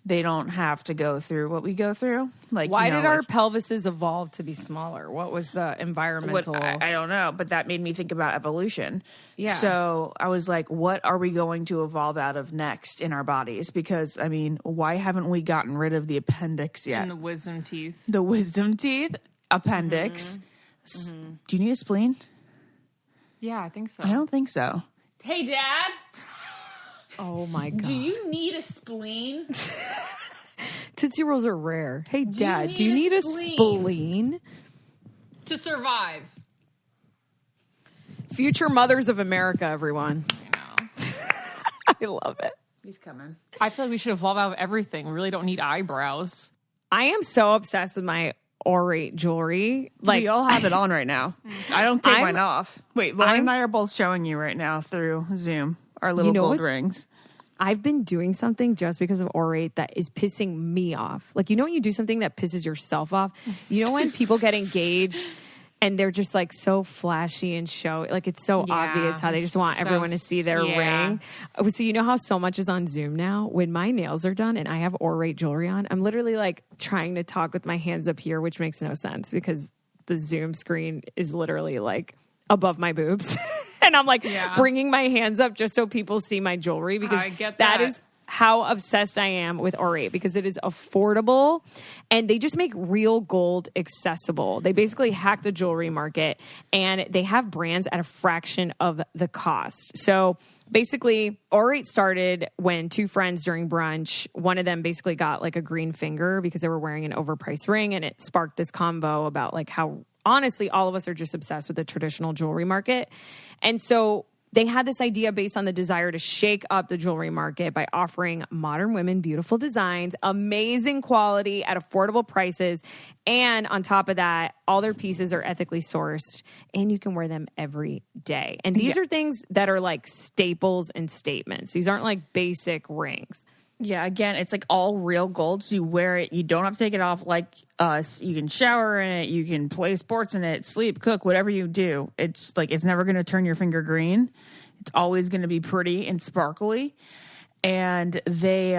E: they don't have to go through what we go through. Like,
A: why did our pelvises evolve to be smaller? What was the environmental?
E: I don't know, but that made me think about evolution.
A: Yeah.
E: So I was like, what are we going to evolve out of next in our bodies? Because, I mean, why haven't we gotten rid of the appendix yet?
B: And the wisdom teeth.
E: The wisdom teeth, appendix. Mm-hmm. Do you need a spleen?
B: Yeah, I think so.
E: I don't think so.
C: Hey, Dad.
A: Oh my God.
C: Do you need a spleen?
A: Tootsie Rolls are rare. Hey, Dad, do you need a spleen?
B: To survive.
A: Future mothers of America, everyone.
B: I know.
A: I love it.
E: He's coming.
B: I feel like we should evolve out of everything. We really don't need eyebrows.
A: I am so obsessed with my orate jewelry. Like
E: we all have it on right now. I don't take mine off. Wait, Lauren and I are both showing you right now through Zoom our little gold rings.
A: I've been doing something just because of orate that is pissing me off. Like, you know when you do something that pisses yourself off? You know when people get engaged and they're just like so flashy and showy. Like it's so obvious how they just want everyone to see their ring. So you know how so much is on Zoom now? When my nails are done and I have orate jewelry on, I'm literally like trying to talk with my hands up here, which makes no sense because the Zoom screen is literally like above my boobs. And I'm like bringing my hands up just so people see my jewelry because
B: I get
A: that is how obsessed I am with orate because it is affordable and they just make real gold accessible. They basically hack the jewelry market and they have brands at a fraction of the cost. So basically, orate started when two friends during brunch, one of them basically got like a green finger because they were wearing an overpriced ring and it sparked this combo about like how honestly all of us are just obsessed with the traditional jewelry market. And so they had this idea based on the desire to shake up the jewelry market by offering modern women beautiful designs, amazing quality at affordable prices. And on top of that, all their pieces are ethically sourced and you can wear them every day. And these are things that are like staples and statements. These aren't like basic rings.
E: Yeah, again, it's like all real gold. So you wear it. You don't have to take it off like us. You can shower in it. You can play sports in it, sleep, cook, whatever you do. It's like it's never going to turn your finger green. It's always going to be pretty and sparkly. And they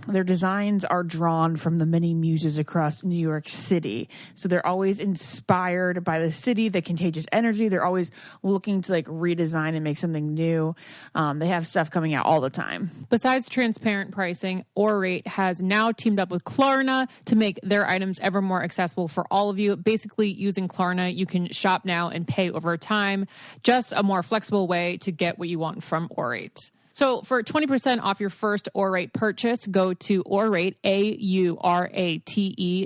E: their designs are drawn from the many muses across New York City. So they're always inspired by the city, the contagious energy. They're always looking to like redesign and make something new. They have stuff coming out all the time.
B: Besides transparent pricing, Orate has now teamed up with Klarna to make their items ever more accessible for all of you. Basically, using Klarna, you can shop now and pay over time. Just a more flexible way to get what you want from Orate. So for 20% off your first Orate purchase, go to Orate, AURATE,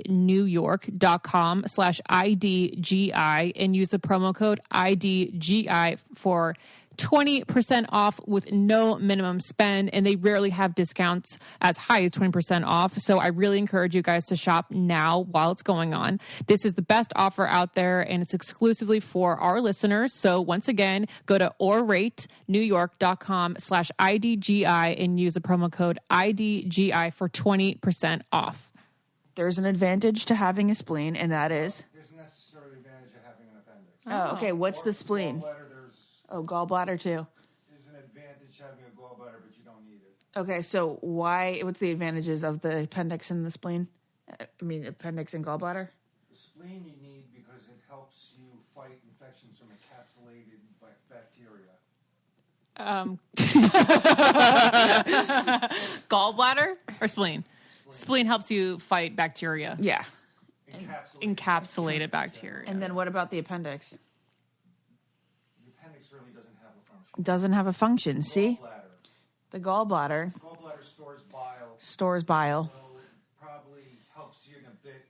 B: NewYork.com/IDGI and use the promo code IDGI for 20% off with no minimum spend, and they rarely have discounts as high as 20% off. So I really encourage you guys to shop now while it's going on. This is the best offer out there, and it's exclusively for our listeners. So once again, go to oratenewyork.com/IDGI and use the promo code IDGI for 20% off.
E: There's an advantage to having a spleen, and that is...
F: There's a necessary advantage of having an appendix.
E: Oh, okay. What's the spleen? Oh, gallbladder too.
F: There's an advantage having a gallbladder, but you don't need it.
E: Okay, so what's the advantages of the appendix and the spleen? I mean, appendix and gallbladder?
F: The spleen you need because it helps you fight infections from encapsulated bacteria.
B: Gallbladder or spleen? Spleen helps you fight bacteria.
E: Yeah.
B: Encapsulated bacteria.
E: And then what about the appendix?
F: The appendix really doesn't have a function.
E: Doesn't have a function, see? The gallbladder
F: Gallbladder stores bile.
E: bile.
F: So it probably helps you in a bit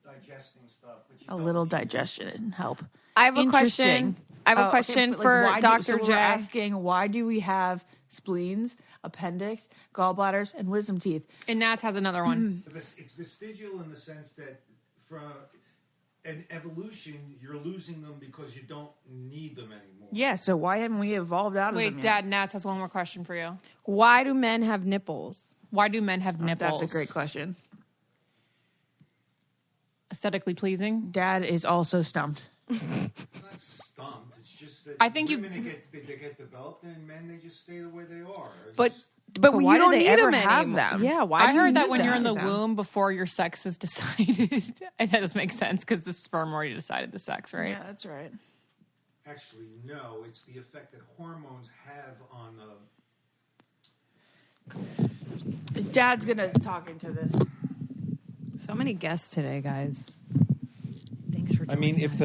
F: digesting stuff. But you
E: A
F: don't
E: little
F: need
E: digestion and help.
A: I have a
E: Interesting.
A: question. I have a question for Dr. J.
E: We're asking, why do we have spleens, appendix, gallbladders, and wisdom teeth?
B: And Naz has another one.
F: It's vestigial in the sense that from an evolution, you're losing them because you don't need them anymore.
E: Yeah, so why haven't we evolved out of them
B: Wait,
E: yet?
B: Dad, Naz has one more question for you.
A: Why do men have nipples?
B: Why do men have nipples?
E: That's a great question.
B: Aesthetically pleasing?
E: Dad is also stumped.
F: It's not stumped. It's just that
B: I think
F: women they get developed, and men they just stay the way they are.
A: But
E: why
A: you don't
E: do they
A: need
E: ever
A: them
E: have
A: anymore.
E: them?
A: Yeah, why?
B: I
A: do you
B: heard that
A: need
B: when you're in the
A: them?
B: womb before your sex is decided. And that doesn't make sense because the sperm already decided the sex, right?
E: Yeah, that's right.
F: Actually, no. It's the effect that hormones have on the.
E: Dad's gonna talk into this.
A: So many guests today, guys.
E: Thanks for.
F: I mean, if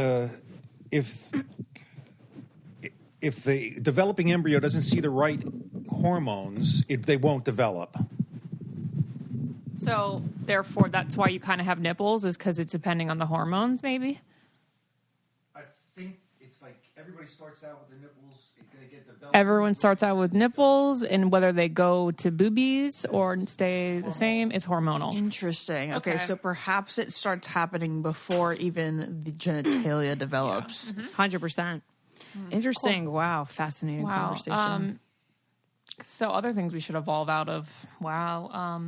F: the developing embryo doesn't see the right hormones, they won't develop.
B: So, therefore, that's why you kind of have nipples, is because it's depending on the hormones, maybe?
F: I think it's like everybody starts out with the nipples. They get developed.
B: Everyone starts out with nipples, and whether they go to boobies or stay the same is hormonal.
E: Interesting. Okay,
B: Okay.
E: so perhaps it starts happening before even the genitalia develops.
A: 100%. Interesting. Cool. Wow. Fascinating conversation.
B: So other things we should evolve out of. Wow.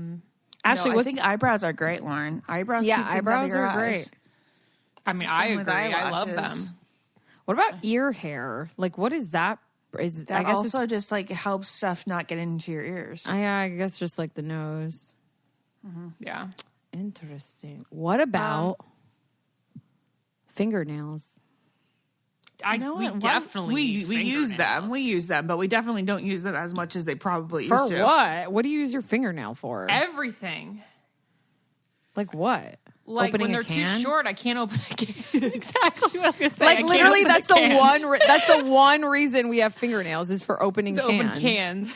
A: Ashley,
E: I think eyebrows are great, Lauren. Eyebrows.
A: Yeah,
E: keep things
A: eyebrows
E: out of your
A: are
E: eyes.
A: great.
B: I mean, I
E: Same with
B: agree. I love
E: eyelashes.
B: them.
A: What about ear hair? Like, what is that? Is
E: That
A: I guess
E: also just like helps stuff not get into your ears.
A: I guess just like the nose.
B: Yeah.
A: Interesting. What about fingernails?
B: We definitely
E: we
B: use
E: use them.
B: fingernails.
E: We use them, but we definitely don't use them as much as they probably
A: For
E: used to.
A: what? What do you use your fingernail for?
B: Everything.
A: Like what?
B: Like
A: Opening
B: when
A: a
B: they're too
A: can?
B: short, I can't open a can. Exactly what I was going to say. I
A: Like
B: can't
A: literally,
B: open a
A: that's the
B: can.
A: one. That's the one reason we have fingernails is for opening
B: To
A: cans.
B: open cans.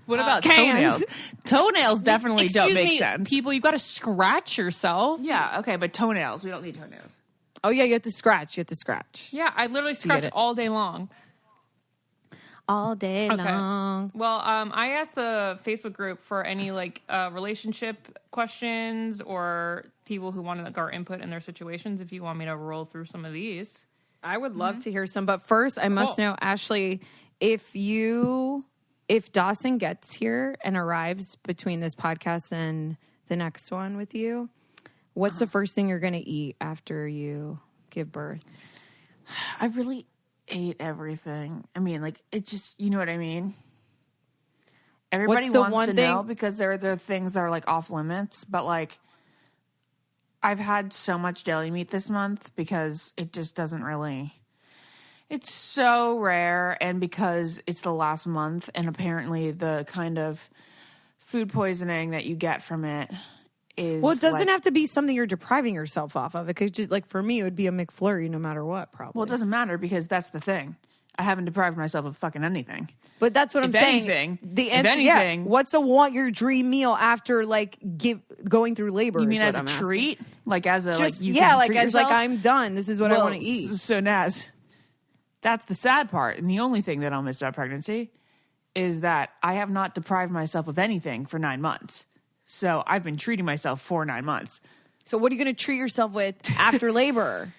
E: What about
A: cans.
E: toenails? Toenails definitely don't
B: Excuse
E: make
B: me,
E: sense.
B: people, you got to scratch yourself.
E: Yeah, okay, but toenails. We don't need toenails.
A: Oh yeah, you have to scratch. You have to scratch
B: Yeah, I literally scratch
A: it.
B: all day long.
A: all day long.
B: Well, I asked the Facebook group for any relationship questions or people who wanted our input in their situations. If you want me to roll through some of these,
A: I would love to hear some, but first I must know, Ashley, if Dawson gets here and arrives between this podcast and the next one with you, what's the first thing you're going to eat after you give birth?
E: I really ate everything. I mean, like, it just, you know what I mean? Everybody
A: What's the
E: wants
A: one
E: to
A: thing-
E: know because there are things that are, like, off limits. But, like, I've had so much deli meat this month because it just doesn't really... It's so rare, and because it's the last month, and apparently the kind of food poisoning that you get from it is...
A: Well, it doesn't
E: like,
A: have to be something you're depriving yourself off of. It could just, like, for me, it would be a McFlurry no matter what, probably.
E: Well, it doesn't matter because that's the thing. I haven't deprived myself of fucking anything.
A: But that's what I'm
E: If
A: saying.
E: anything-
A: The
E: if
A: answer,
E: anything-
A: what's your dream meal after, like, going through labor?
E: You mean
A: is
E: as
A: what
E: a
A: I'm asking.
E: treat? Like as a
A: Just,
E: like you
A: yeah,
E: can
A: like
E: treat
A: as
E: yourself?
A: like I'm done. This is what I want to eat.
E: So Naz, that's the sad part, and the only thing that I'll miss about pregnancy is that I have not deprived myself of anything for 9 months. So I've been treating myself for 9 months.
A: So what are you going to treat yourself with after labor?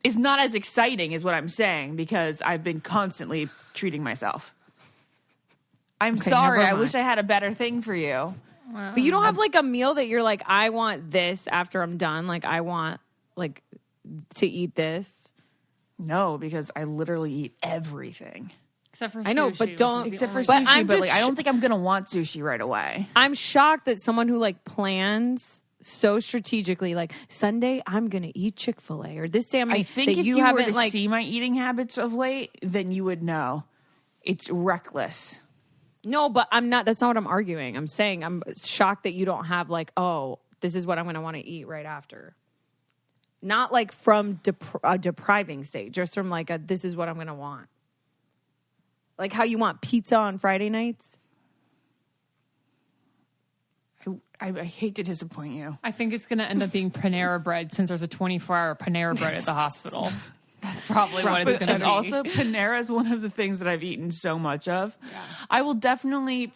E: It's not as exciting is what I'm saying because I've been constantly treating myself. I'm sorry.
A: never
E: I
A: mind.
E: wish I had a better thing for you.
A: But you don't have like a meal that you're like, I want this after I'm done. Like I want like to eat this.
E: No, because I literally eat everything.
B: Except for
A: I know,
B: sushi,
A: but
B: which
A: don't-
B: is the
E: Except for
B: only-
A: But
E: sushi,
A: I'm
E: but
A: just
E: like I don't think I'm gonna want sushi right away.
A: I'm shocked that someone who like plans so strategically, like Sunday, I'm going to eat Chick-fil-A, or this day I'm
E: I think
A: that
E: if you
A: haven't
E: were to
A: like
E: see my eating habits of late, then you would know. It's reckless.
A: No, but I'm not. That's not what I'm arguing. I'm saying I'm shocked that you don't have like, oh, this is what I'm going to want to eat right after. Not like from a depriving state, just from like a this is what I'm going to want. Like how you want pizza on Friday nights.
E: I hate to disappoint you.
B: I think it's going to end up being Panera bread since there's a 24-hour Panera bread at the hospital. That's probably what it's
E: But
B: going to
E: and
B: be.
E: also, Panera is one of the things that I've eaten so much of.
B: Yeah.
E: I will definitely.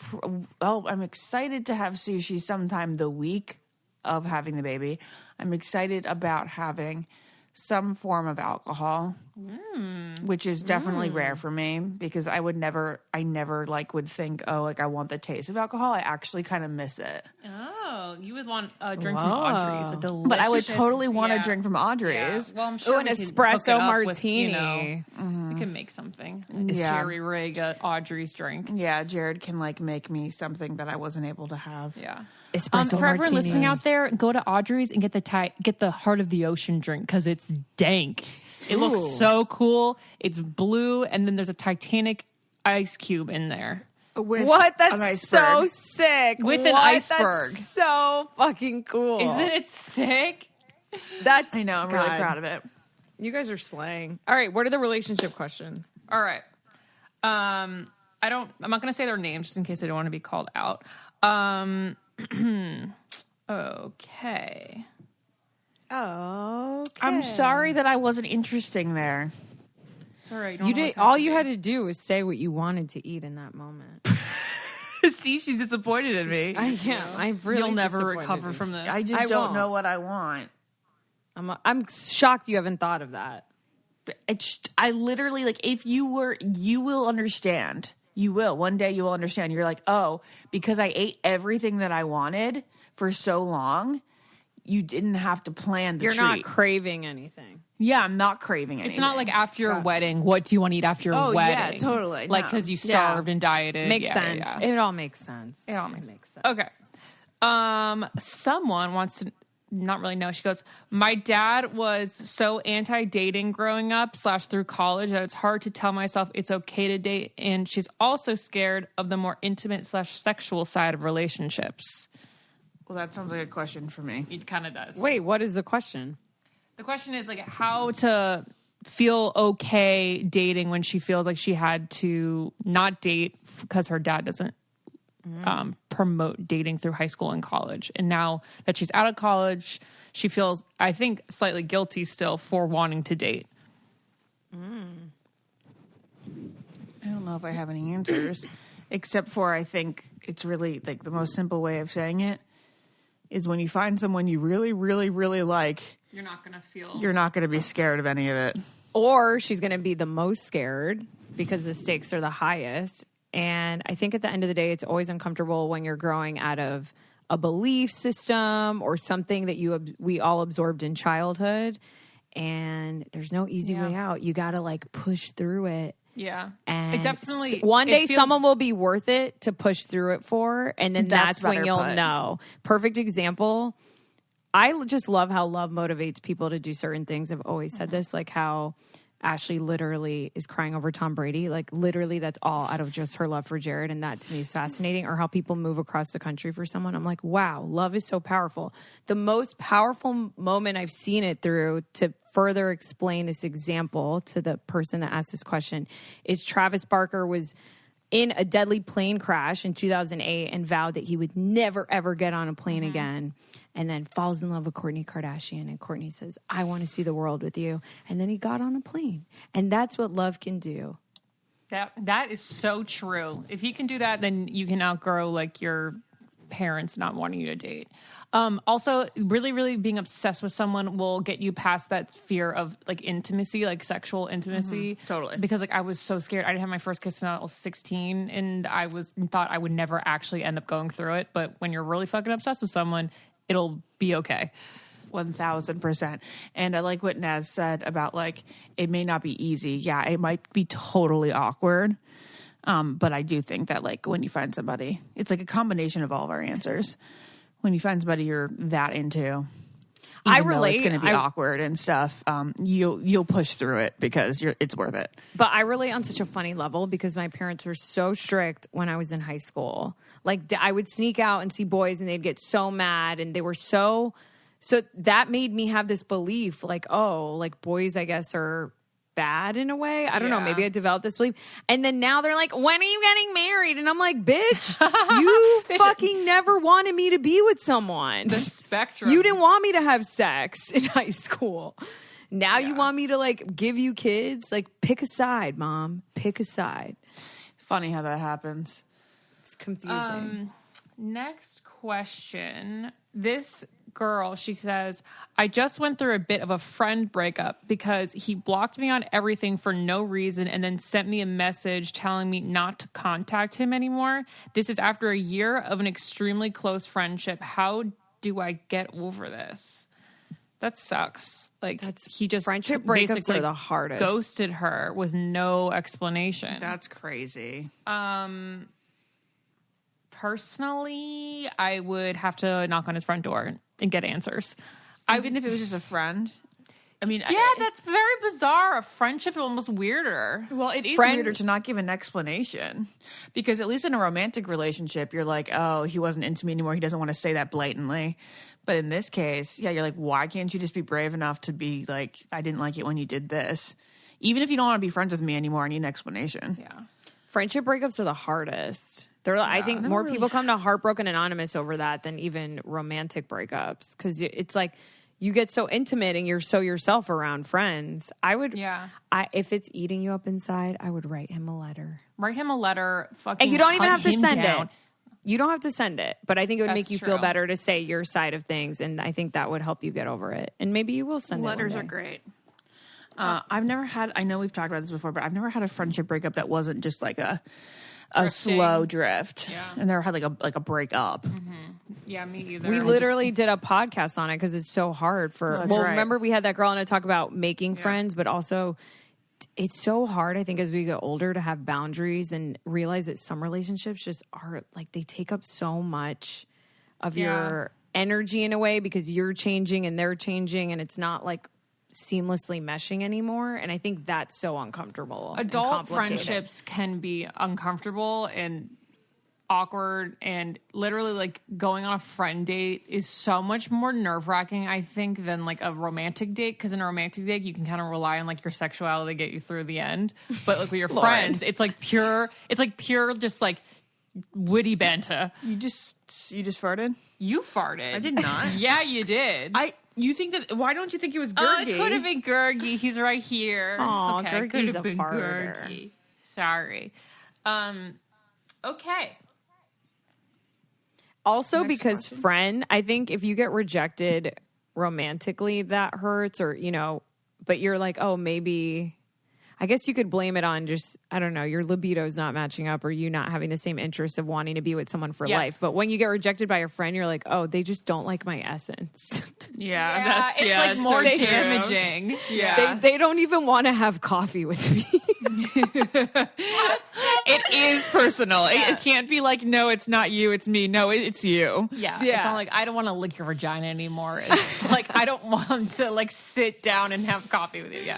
E: I'm excited to have sushi sometime the week of having the baby. I'm excited about having some form of alcohol, which is definitely rare for me because I never like would think, oh, like I want the taste of alcohol. I actually kind of miss it.
B: Oh, you would want a drink from Audrey's, a delicious.
E: But I would totally want
B: yeah.
E: a drink from
B: Yeah.
E: Audrey's.
B: Well, I'm sure
A: an
B: we could hook
A: espresso
B: it up with,
A: martini.
B: we can make something.
E: Yeah.
B: Jerry rig Audrey's drink.
E: Yeah, Jared can like make me something that I wasn't able to have.
B: Yeah.
A: Espresso
B: For everyone listening
A: martinis.
B: out there, go to Audrey's and get the Heart of the Ocean drink because it's dank. It looks so cool. It's blue, and then there's a Titanic ice cube in there.
E: With
A: What?
E: an
A: That's so
E: iceberg.
A: sick.
B: With an
A: What?
B: iceberg.
A: That's so fucking cool.
B: Isn't it sick?
A: That's
E: I know. I'm really
A: God.
E: proud of it.
A: You guys are slaying. All right, what are the relationship questions?
B: All right. I'm not going to say their names just in case they don't want to be called out. Okay.
A: Oh,
E: I'm sorry that I wasn't interesting there.
B: It's all right.
A: You did. All you had to do was say what you wanted to eat in that moment.
E: See, she's disappointed in me.
A: I am. I'm really.
B: You'll never
A: disappointed
B: recover
A: in
B: from this.
E: I just
A: I
E: don't
A: won't.
E: know what I want.
A: I'm shocked you haven't thought of that.
E: I literally like if you will understand. You will. One day you will understand. You're like, oh, because I ate everything that I wanted for so long, you didn't have to plan the
A: You're
E: treat.
A: not craving anything.
E: Yeah, I'm not craving anything.
B: It's not like after your wedding. What do you want to eat after your
E: Oh, yeah,
B: wedding?
E: totally.
B: Like
E: No.
B: because you starved and dieted.
A: Makes
B: Yeah,
A: sense.
B: yeah.
A: It all makes sense.
B: It all makes
A: sense.
B: Okay. Someone wants to not really know. She goes, my dad was so anti-dating growing up / through college that it's hard to tell myself it's okay to date. And she's also scared of the more intimate / sexual side of relationships.
E: Well, that sounds like a question for me.
B: It kind of does.
A: Wait, what is the question?
B: The question is like how to feel okay dating when she feels like she had to not date because her dad doesn't promote dating through high school and college. And now that she's out of college, she feels, I think, slightly guilty still for wanting to date.
E: I don't know if I have any answers, except for I think it's really like the most simple way of saying it is when you find someone you really, really, really like,
B: You're not going to feel...
E: you're not going to be scared of any of it.
A: Or she's going to be the most scared because the stakes are the highest. And I think at the end of the day, it's always uncomfortable when you're growing out of a belief system or something that we all absorbed in childhood. and there's no easy way out. You got to like push through it.
B: Yeah.
A: And
B: It definitely
A: one day
B: feels,
A: someone will be worth it to push through it for, and then that's when
E: better
A: you'll
E: put.
A: know. Perfect example. I just love how love motivates people to do certain things. I've always said this, like how Ashley literally is crying over Tom Brady. Like literally that's all out of just her love for Jared. And that to me is fascinating. Or how people move across the country for someone. I'm like, wow, love is so powerful. The most powerful moment I've seen it through to further explain this example to the person that asked this question is Travis Barker was in a deadly plane crash in 2008 and vowed that he would never, ever get on a plane again. And then falls in love with Kourtney Kardashian. And Kourtney says, I want to see the world with you. And then he got on a plane. And that's what love can do.
B: that is so true. If you can do that, then you can outgrow like your parents not wanting you to date. Also, really, really being obsessed with someone will get you past that fear of like intimacy, like sexual intimacy.
E: Totally.
B: Because like I was so scared. I didn't have my first kiss until I was 16, and I thought I would never actually end up going through it. But when you're really fucking obsessed with someone, it'll be okay.
E: 1000%. And I like what Naz said about like, it may not be easy. Yeah, it might be totally awkward. But I do think that like when you find somebody, it's like a combination of all of our answers. When you find somebody you're that into,
A: I
E: even though
A: relate.
E: it's going to be awkward and stuff, you'll push through it because it's worth it.
A: But I relate on such a funny level because my parents were so strict when I was in high school. Like I would sneak out and see boys and they'd get so mad, and they were so that made me have this belief like, oh, like boys I guess are bad in a way. I don't know. Maybe I developed this belief. And then now they're like, when are you getting married? And I'm like, bitch, you fucking never wanted me to be with someone.
B: The spectrum.
A: You didn't want me to have sex in high school. Now you want me to like give you kids? Like pick a side, mom. Pick a side.
E: Funny how that happens.
A: It's confusing.
B: Next question. This girl, she says, I just went through a bit of a friend breakup because he blocked me on everything for no reason and then sent me a message telling me not to contact him anymore. This is after a year of an extremely close friendship. How do I get over this? That sucks. Like he just
A: friendship breakups
B: basically
A: are the hardest.
B: ghosted her with no explanation.
E: That's crazy.
B: Personally, I would have to knock on his front door and get answers.
E: Even if it was just a friend. I mean,
B: Yeah, that's very bizarre. A friendship is almost weirder.
E: well, it is weirder to not give an explanation because at least in a romantic relationship, you're like, oh, he wasn't into me anymore. He doesn't want to say that blatantly. But in this case, yeah, you're like, why can't you just be brave enough to be like, I didn't like it when you did this. Even if you don't want to be friends with me anymore, I need an explanation.
B: Yeah.
A: Friendship breakups are the hardest. I think more people come to Heartbroken Anonymous over that than even romantic breakups because it's like you get so intimate and you're so yourself around friends. If it's eating you up inside, I would write him a letter.
B: Write him a letter. Fucking
A: And you don't even
B: hunt
A: have to
B: him
A: send
B: down.
A: it. You don't have to send it, but I think it would
B: That's
A: make you feel
B: true.
A: better to say your side of things, and I think that would help you get over it. And maybe you will send
E: Letters
A: it.
E: are great. I've never had, I know we've talked about this before, but I've never had a friendship breakup that wasn't just like a slow drift.
B: Yeah.
E: And never had like a breakup.
B: Yeah, me either.
A: We literally did a podcast on it because it's so hard for.
E: That's right.
A: Remember we had that girl on to talk about making friends, but also it's so hard. I think as we get older to have boundaries and realize that some relationships just are like they take up so much of your energy in a way because you're changing and they're changing, and it's not like seamlessly meshing anymore. And I think that's so uncomfortable. and
B: Adult
A: complicated.
B: friendships can be uncomfortable and awkward, and literally like going on a friend date is so much more nerve-wracking, I think, than like a romantic date, because in a romantic date you can kind of rely on like your sexuality to get you through the end, but like with your friends it's like pure just like witty banter.
E: You just farted?
B: You farted.
E: I did not.
B: Yeah, you did.
E: You think that, why don't you think it was
B: Oh,
E: Gurgi?
B: it could have been Gurgi. He's right here.
A: Aw,
B: okay,
A: Gurgi's
B: could have
A: a
B: been
A: farter.
B: Gurgi. Sorry. Okay.
A: Also, because friend, I think if you get rejected romantically, that hurts, or, but you're like, oh, maybe. I guess you could blame it on just, I don't know, your libido's not matching up or you not having the same interest of wanting to be with someone for life. But when you get rejected by a friend, you're like, oh, they just don't like my essence.
B: It's like more damaging.
A: They don't even want to have coffee with me.
E: It is personal. It can't be like, no, it's not you, it's me. No, it's you.
B: Yeah. It's not like, I don't want to lick your vagina anymore. It's like, I don't want to like sit down and have coffee with you. Yeah.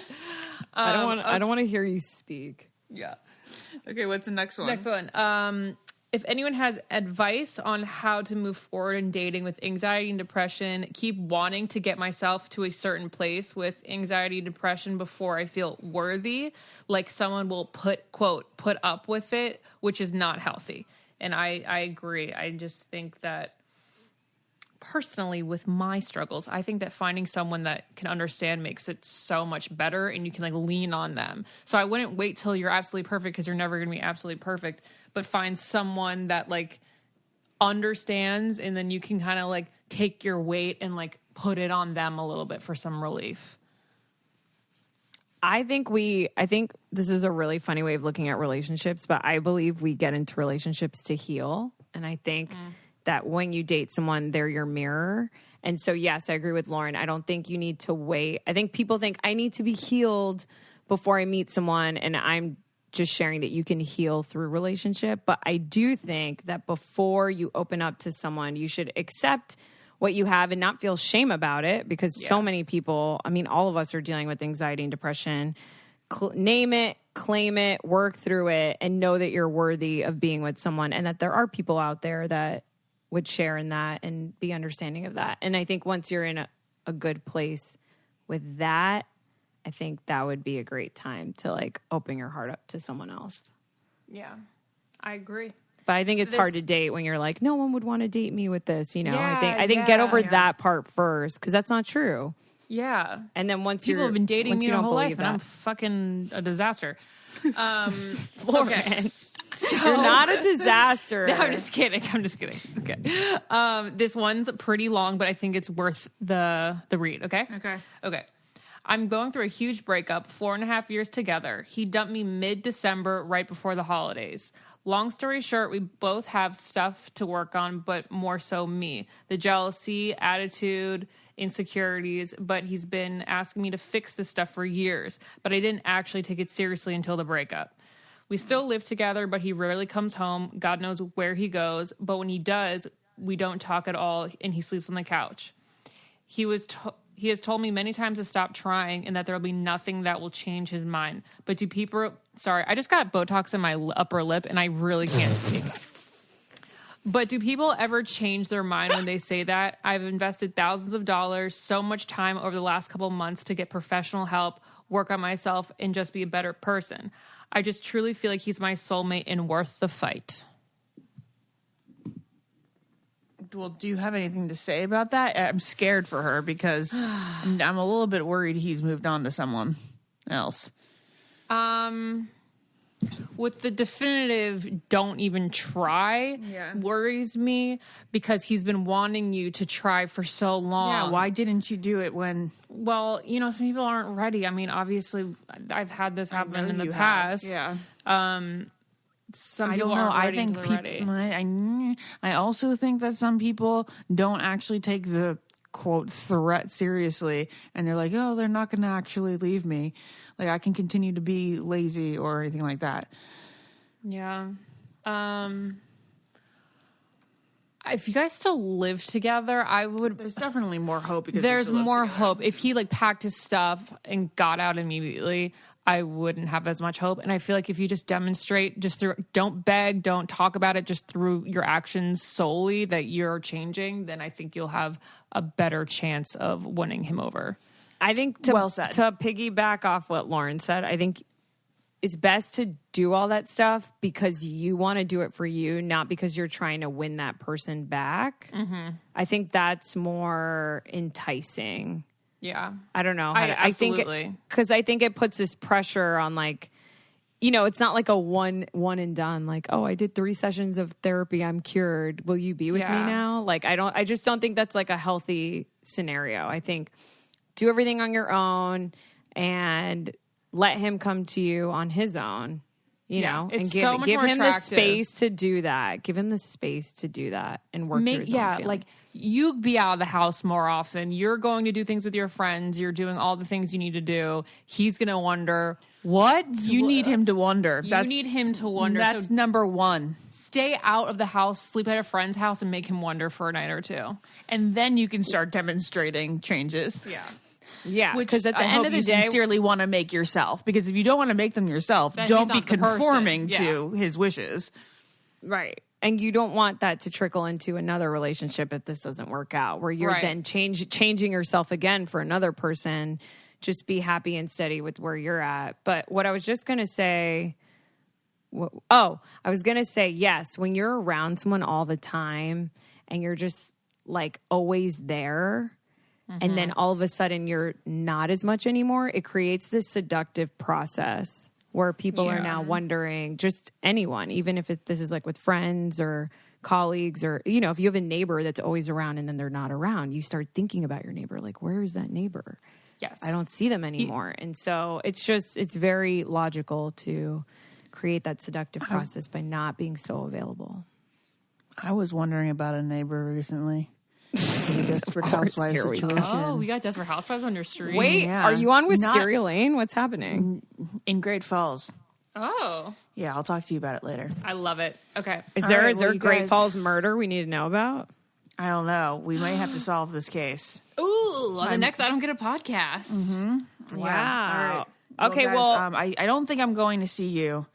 A: I don't want to hear you speak.
B: Yeah.
E: Okay, what's the next one?
B: Next one. If anyone has advice on how to move forward in dating with anxiety and depression, keep wanting to get myself to a certain place with anxiety and depression before I feel worthy, like someone will put up with it, which is not healthy. And I agree. I just think that personally with my struggles, I think that finding someone that can understand makes it so much better and you can like lean on them. So I wouldn't wait till you're absolutely perfect because you're never going to be absolutely perfect, but find someone that like understands and then you can kind of like take your weight and like put it on them a little bit for some relief.
A: I think this is a really funny way of looking at relationships, but I believe we get into relationships to heal. And I think that when you date someone, they're your mirror. And so, yes, I agree with Lauren. I don't think you need to wait. I think people think I need to be healed before I meet someone. And I'm just sharing that you can heal through relationship. But I do think that before you open up to someone, you should accept what you have and not feel shame about it, because so many people, I mean, all of us are dealing with anxiety and depression. Name it, claim it, work through it, and know that you're worthy of being with someone and that there are people out there that would share in that and be understanding of that. And I think once you're in a good place with that, I think that would be a great time to like open your heart up to someone else.
B: Yeah, I agree.
A: But I think it's hard to date when you're like, no one would want to date me with this, you know?
B: Yeah,
A: I think get over that part first, because that's not true.
B: Yeah.
A: And then once
B: people have been dating me my whole life, and I'm
A: that.
B: fucking a disaster.
A: Okay. You're not a disaster.
B: No, I'm just kidding. Okay. This one's pretty long, but I think it's worth the read. Okay. Okay. I'm going through a huge breakup, 4.5 years together. He dumped me mid-December, right before the holidays. Long story short, we both have stuff to work on, but more so me. The jealousy, attitude, insecurities, but he's been asking me to fix this stuff for years, but I didn't actually take it seriously until the breakup. We still live together, but he rarely comes home. God knows where he goes, but when he does, we don't talk at all, and he sleeps on the couch. He has told me many times to stop trying and that there will be nothing that will change his mind. But do people... Sorry, I just got Botox in my upper lip and I really can't speak. But do people ever change their mind when they say that? I've invested thousands of dollars, so much time over the last couple months to get professional help, work on myself, and just be a better person. I just truly feel like he's my soulmate and worth the fight.
E: Well, do you have anything to say about that? I'm scared for her because I'm a little bit worried he's moved on to someone else.
B: With the definitive don't even try worries me because he's been wanting you to try for so long.
E: Yeah, why didn't you do it when...
B: Well, you know, some people aren't ready. I mean, obviously, I've had this happen in the past.
E: Yeah.
B: Some people aren't ready.
E: I think I also think that some people don't actually take the quote threat seriously, and they're like, oh, they're not going to actually leave me. Like, I can continue to be lazy or anything like that.
B: Yeah. If you guys still live together, I would...
E: There's definitely more hope. Because
B: there's more hope. If he, like, packed his stuff and got out immediately, I wouldn't have as much hope. And I feel like if you just demonstrate, just through... Don't beg, don't talk about it, just through your actions solely that you're changing, then I think you'll have a better chance of winning him over.
A: I think to piggyback off what Lauren said, I think it's best to do all that stuff because you want to do it for you, not because you're trying to win that person back. Mm-hmm. I think that's more enticing.
B: Yeah.
A: I don't know.
B: I think
A: because I think it puts this pressure on, like, you know, it's not like a one and done. Like, oh, I did 3 sessions of therapy, I'm cured. Will you be with me now? Like, I just don't think that's like a healthy scenario. I think do everything on your own and let him come to you on his own, you know, and
B: it's
A: give,
B: so much
A: give
B: more
A: him
B: attractive.
A: the space to do that. Give him the space to do that and work through his own feelings.
B: like you be out of the house more often. You're going to do things with your friends. You're doing all the things you need to do. He's going to wonder, what?
E: You need him to wonder.
B: You need him to wonder.
E: That's
B: So
E: number one.
B: stay out of the house, sleep at a friend's house, and make him wonder for a night or two.
E: And then you can start demonstrating changes.
B: Yeah.
A: Yeah,
E: Which
A: because at the
E: I
A: end
E: hope
A: of the
E: you
A: day,
E: sincerely want to make yourself. Because if you don't want to make them yourself,
B: Then
E: don't
B: he's
E: be
B: not the person.
E: conforming
B: Yeah.
E: to his wishes.
A: right. And you don't want that to trickle into another relationship if this doesn't work out, where you're
B: Right.
A: then changing yourself again for another person. Just be happy and steady with where you're at. But what I was just going to say, yes, when you're around someone all the time and you're just like always there, and then all of a sudden you're not as much anymore, it creates this seductive process where people are now wondering, just anyone, even if this is like with friends or colleagues, or, you know, if you have a neighbor that's always around and then they're not around, you start thinking about your neighbor. Like, where is that neighbor?
B: Yes.
A: I don't see them anymore. And so it's very logical to create that seductive process by not being so available.
E: I was wondering about a neighbor recently. The Desperate Housewives
A: here we go.
E: situation.
B: Oh, we got Desperate Housewives on your street.
A: Wait,
E: Yeah.
A: are you on
E: Not-
A: Wisteria Lane? What's happening?
E: In Great Falls.
B: Oh,
E: Yeah, I'll talk to you about it later.
B: I love it. Okay.
A: Is
E: All
A: there
E: right, well,
A: a
E: you
A: Great
E: guys-
A: Falls murder we need to know about?
E: I don't know. We may have to solve this case.
B: Ooh, on the next I Don't Get a Podcast.
A: Wow.
E: All right.
A: Okay,
E: guys,
A: well,
E: I don't think I'm going to see you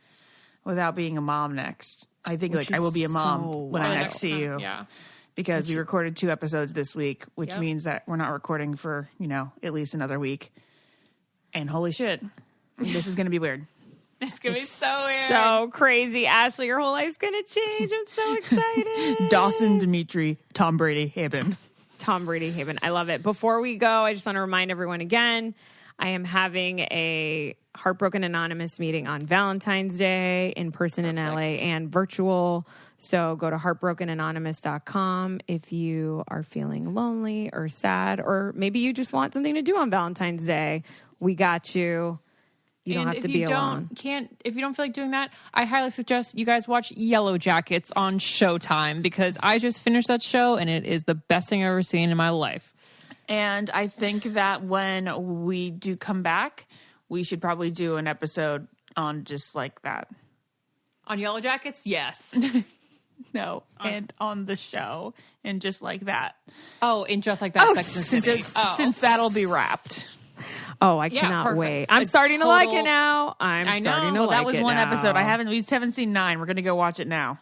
E: without being a mom next. I think I will be a mom
A: so
E: when I
B: Oh,
E: next see you.
B: Yeah.
E: Because we recorded 2 episodes this week, which
B: Yep.
E: means that we're not recording for, at least another week. And holy shit, this is going to be weird.
B: It's going to be so weird.
A: so crazy. Ashley, your whole life's going to change. I'm so excited.
E: Dawson, Dimitri, Tom Brady, Haben.
A: Tom Brady Haven. I love it. Before we go, I just want to remind everyone again, I am having a Heartbroken Anonymous meeting on Valentine's Day in person in LA and virtual. So go to heartbrokenanonymous.com if you are feeling lonely or sad, or maybe you just want something to do on Valentine's Day. We got you. You don't have to be alone.
B: If you don't feel like doing that, I highly suggest you guys watch Yellow Jackets on Showtime, because I just finished that show and it is the best thing I've ever seen in my life.
E: And I think that when we do come back, we should probably do an episode on just like that.
B: On Yellow Jackets, yes.
E: No, and on the show, and just like that.
B: Oh, and just like that, Sex and the City.
E: Since that'll be wrapped.
A: Oh, I
B: Yeah,
A: cannot
B: perfect.
A: wait. I'm
B: A
A: starting to like
B: total-
A: it now.
B: I know.
A: Starting to
B: Well,
A: like
E: That was
A: it
E: one
A: now.
E: episode. We haven't seen 9. We're going to go watch it now.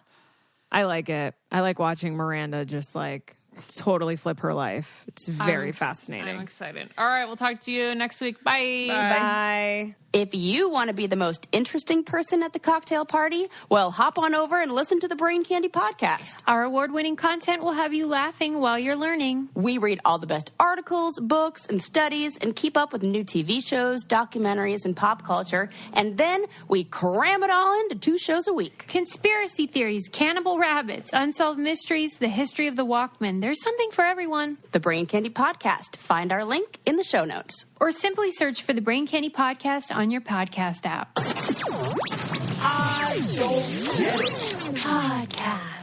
A: I like it. I like watching Miranda just like totally flip her life. It's very fascinating.
B: I'm excited. All right, we'll talk to you next week. Bye.
A: Bye.
G: If you want to be the most interesting person at the cocktail party, well, hop on over and listen to the Brain Candy podcast.
H: Our award-winning content will have you laughing while you're learning.
G: We read all the best articles, books, and studies and keep up with new TV shows, documentaries, and pop culture. And then we cram it all into 2 shows a week.
H: Conspiracy theories, cannibal rabbits, unsolved mysteries, the history of the Walkman. There's something for everyone.
G: The Brain Candy podcast. Find our link in the show notes.
H: Or simply search for the Brain Candy Podcast on your podcast app.
F: I don't get it.
H: Podcast.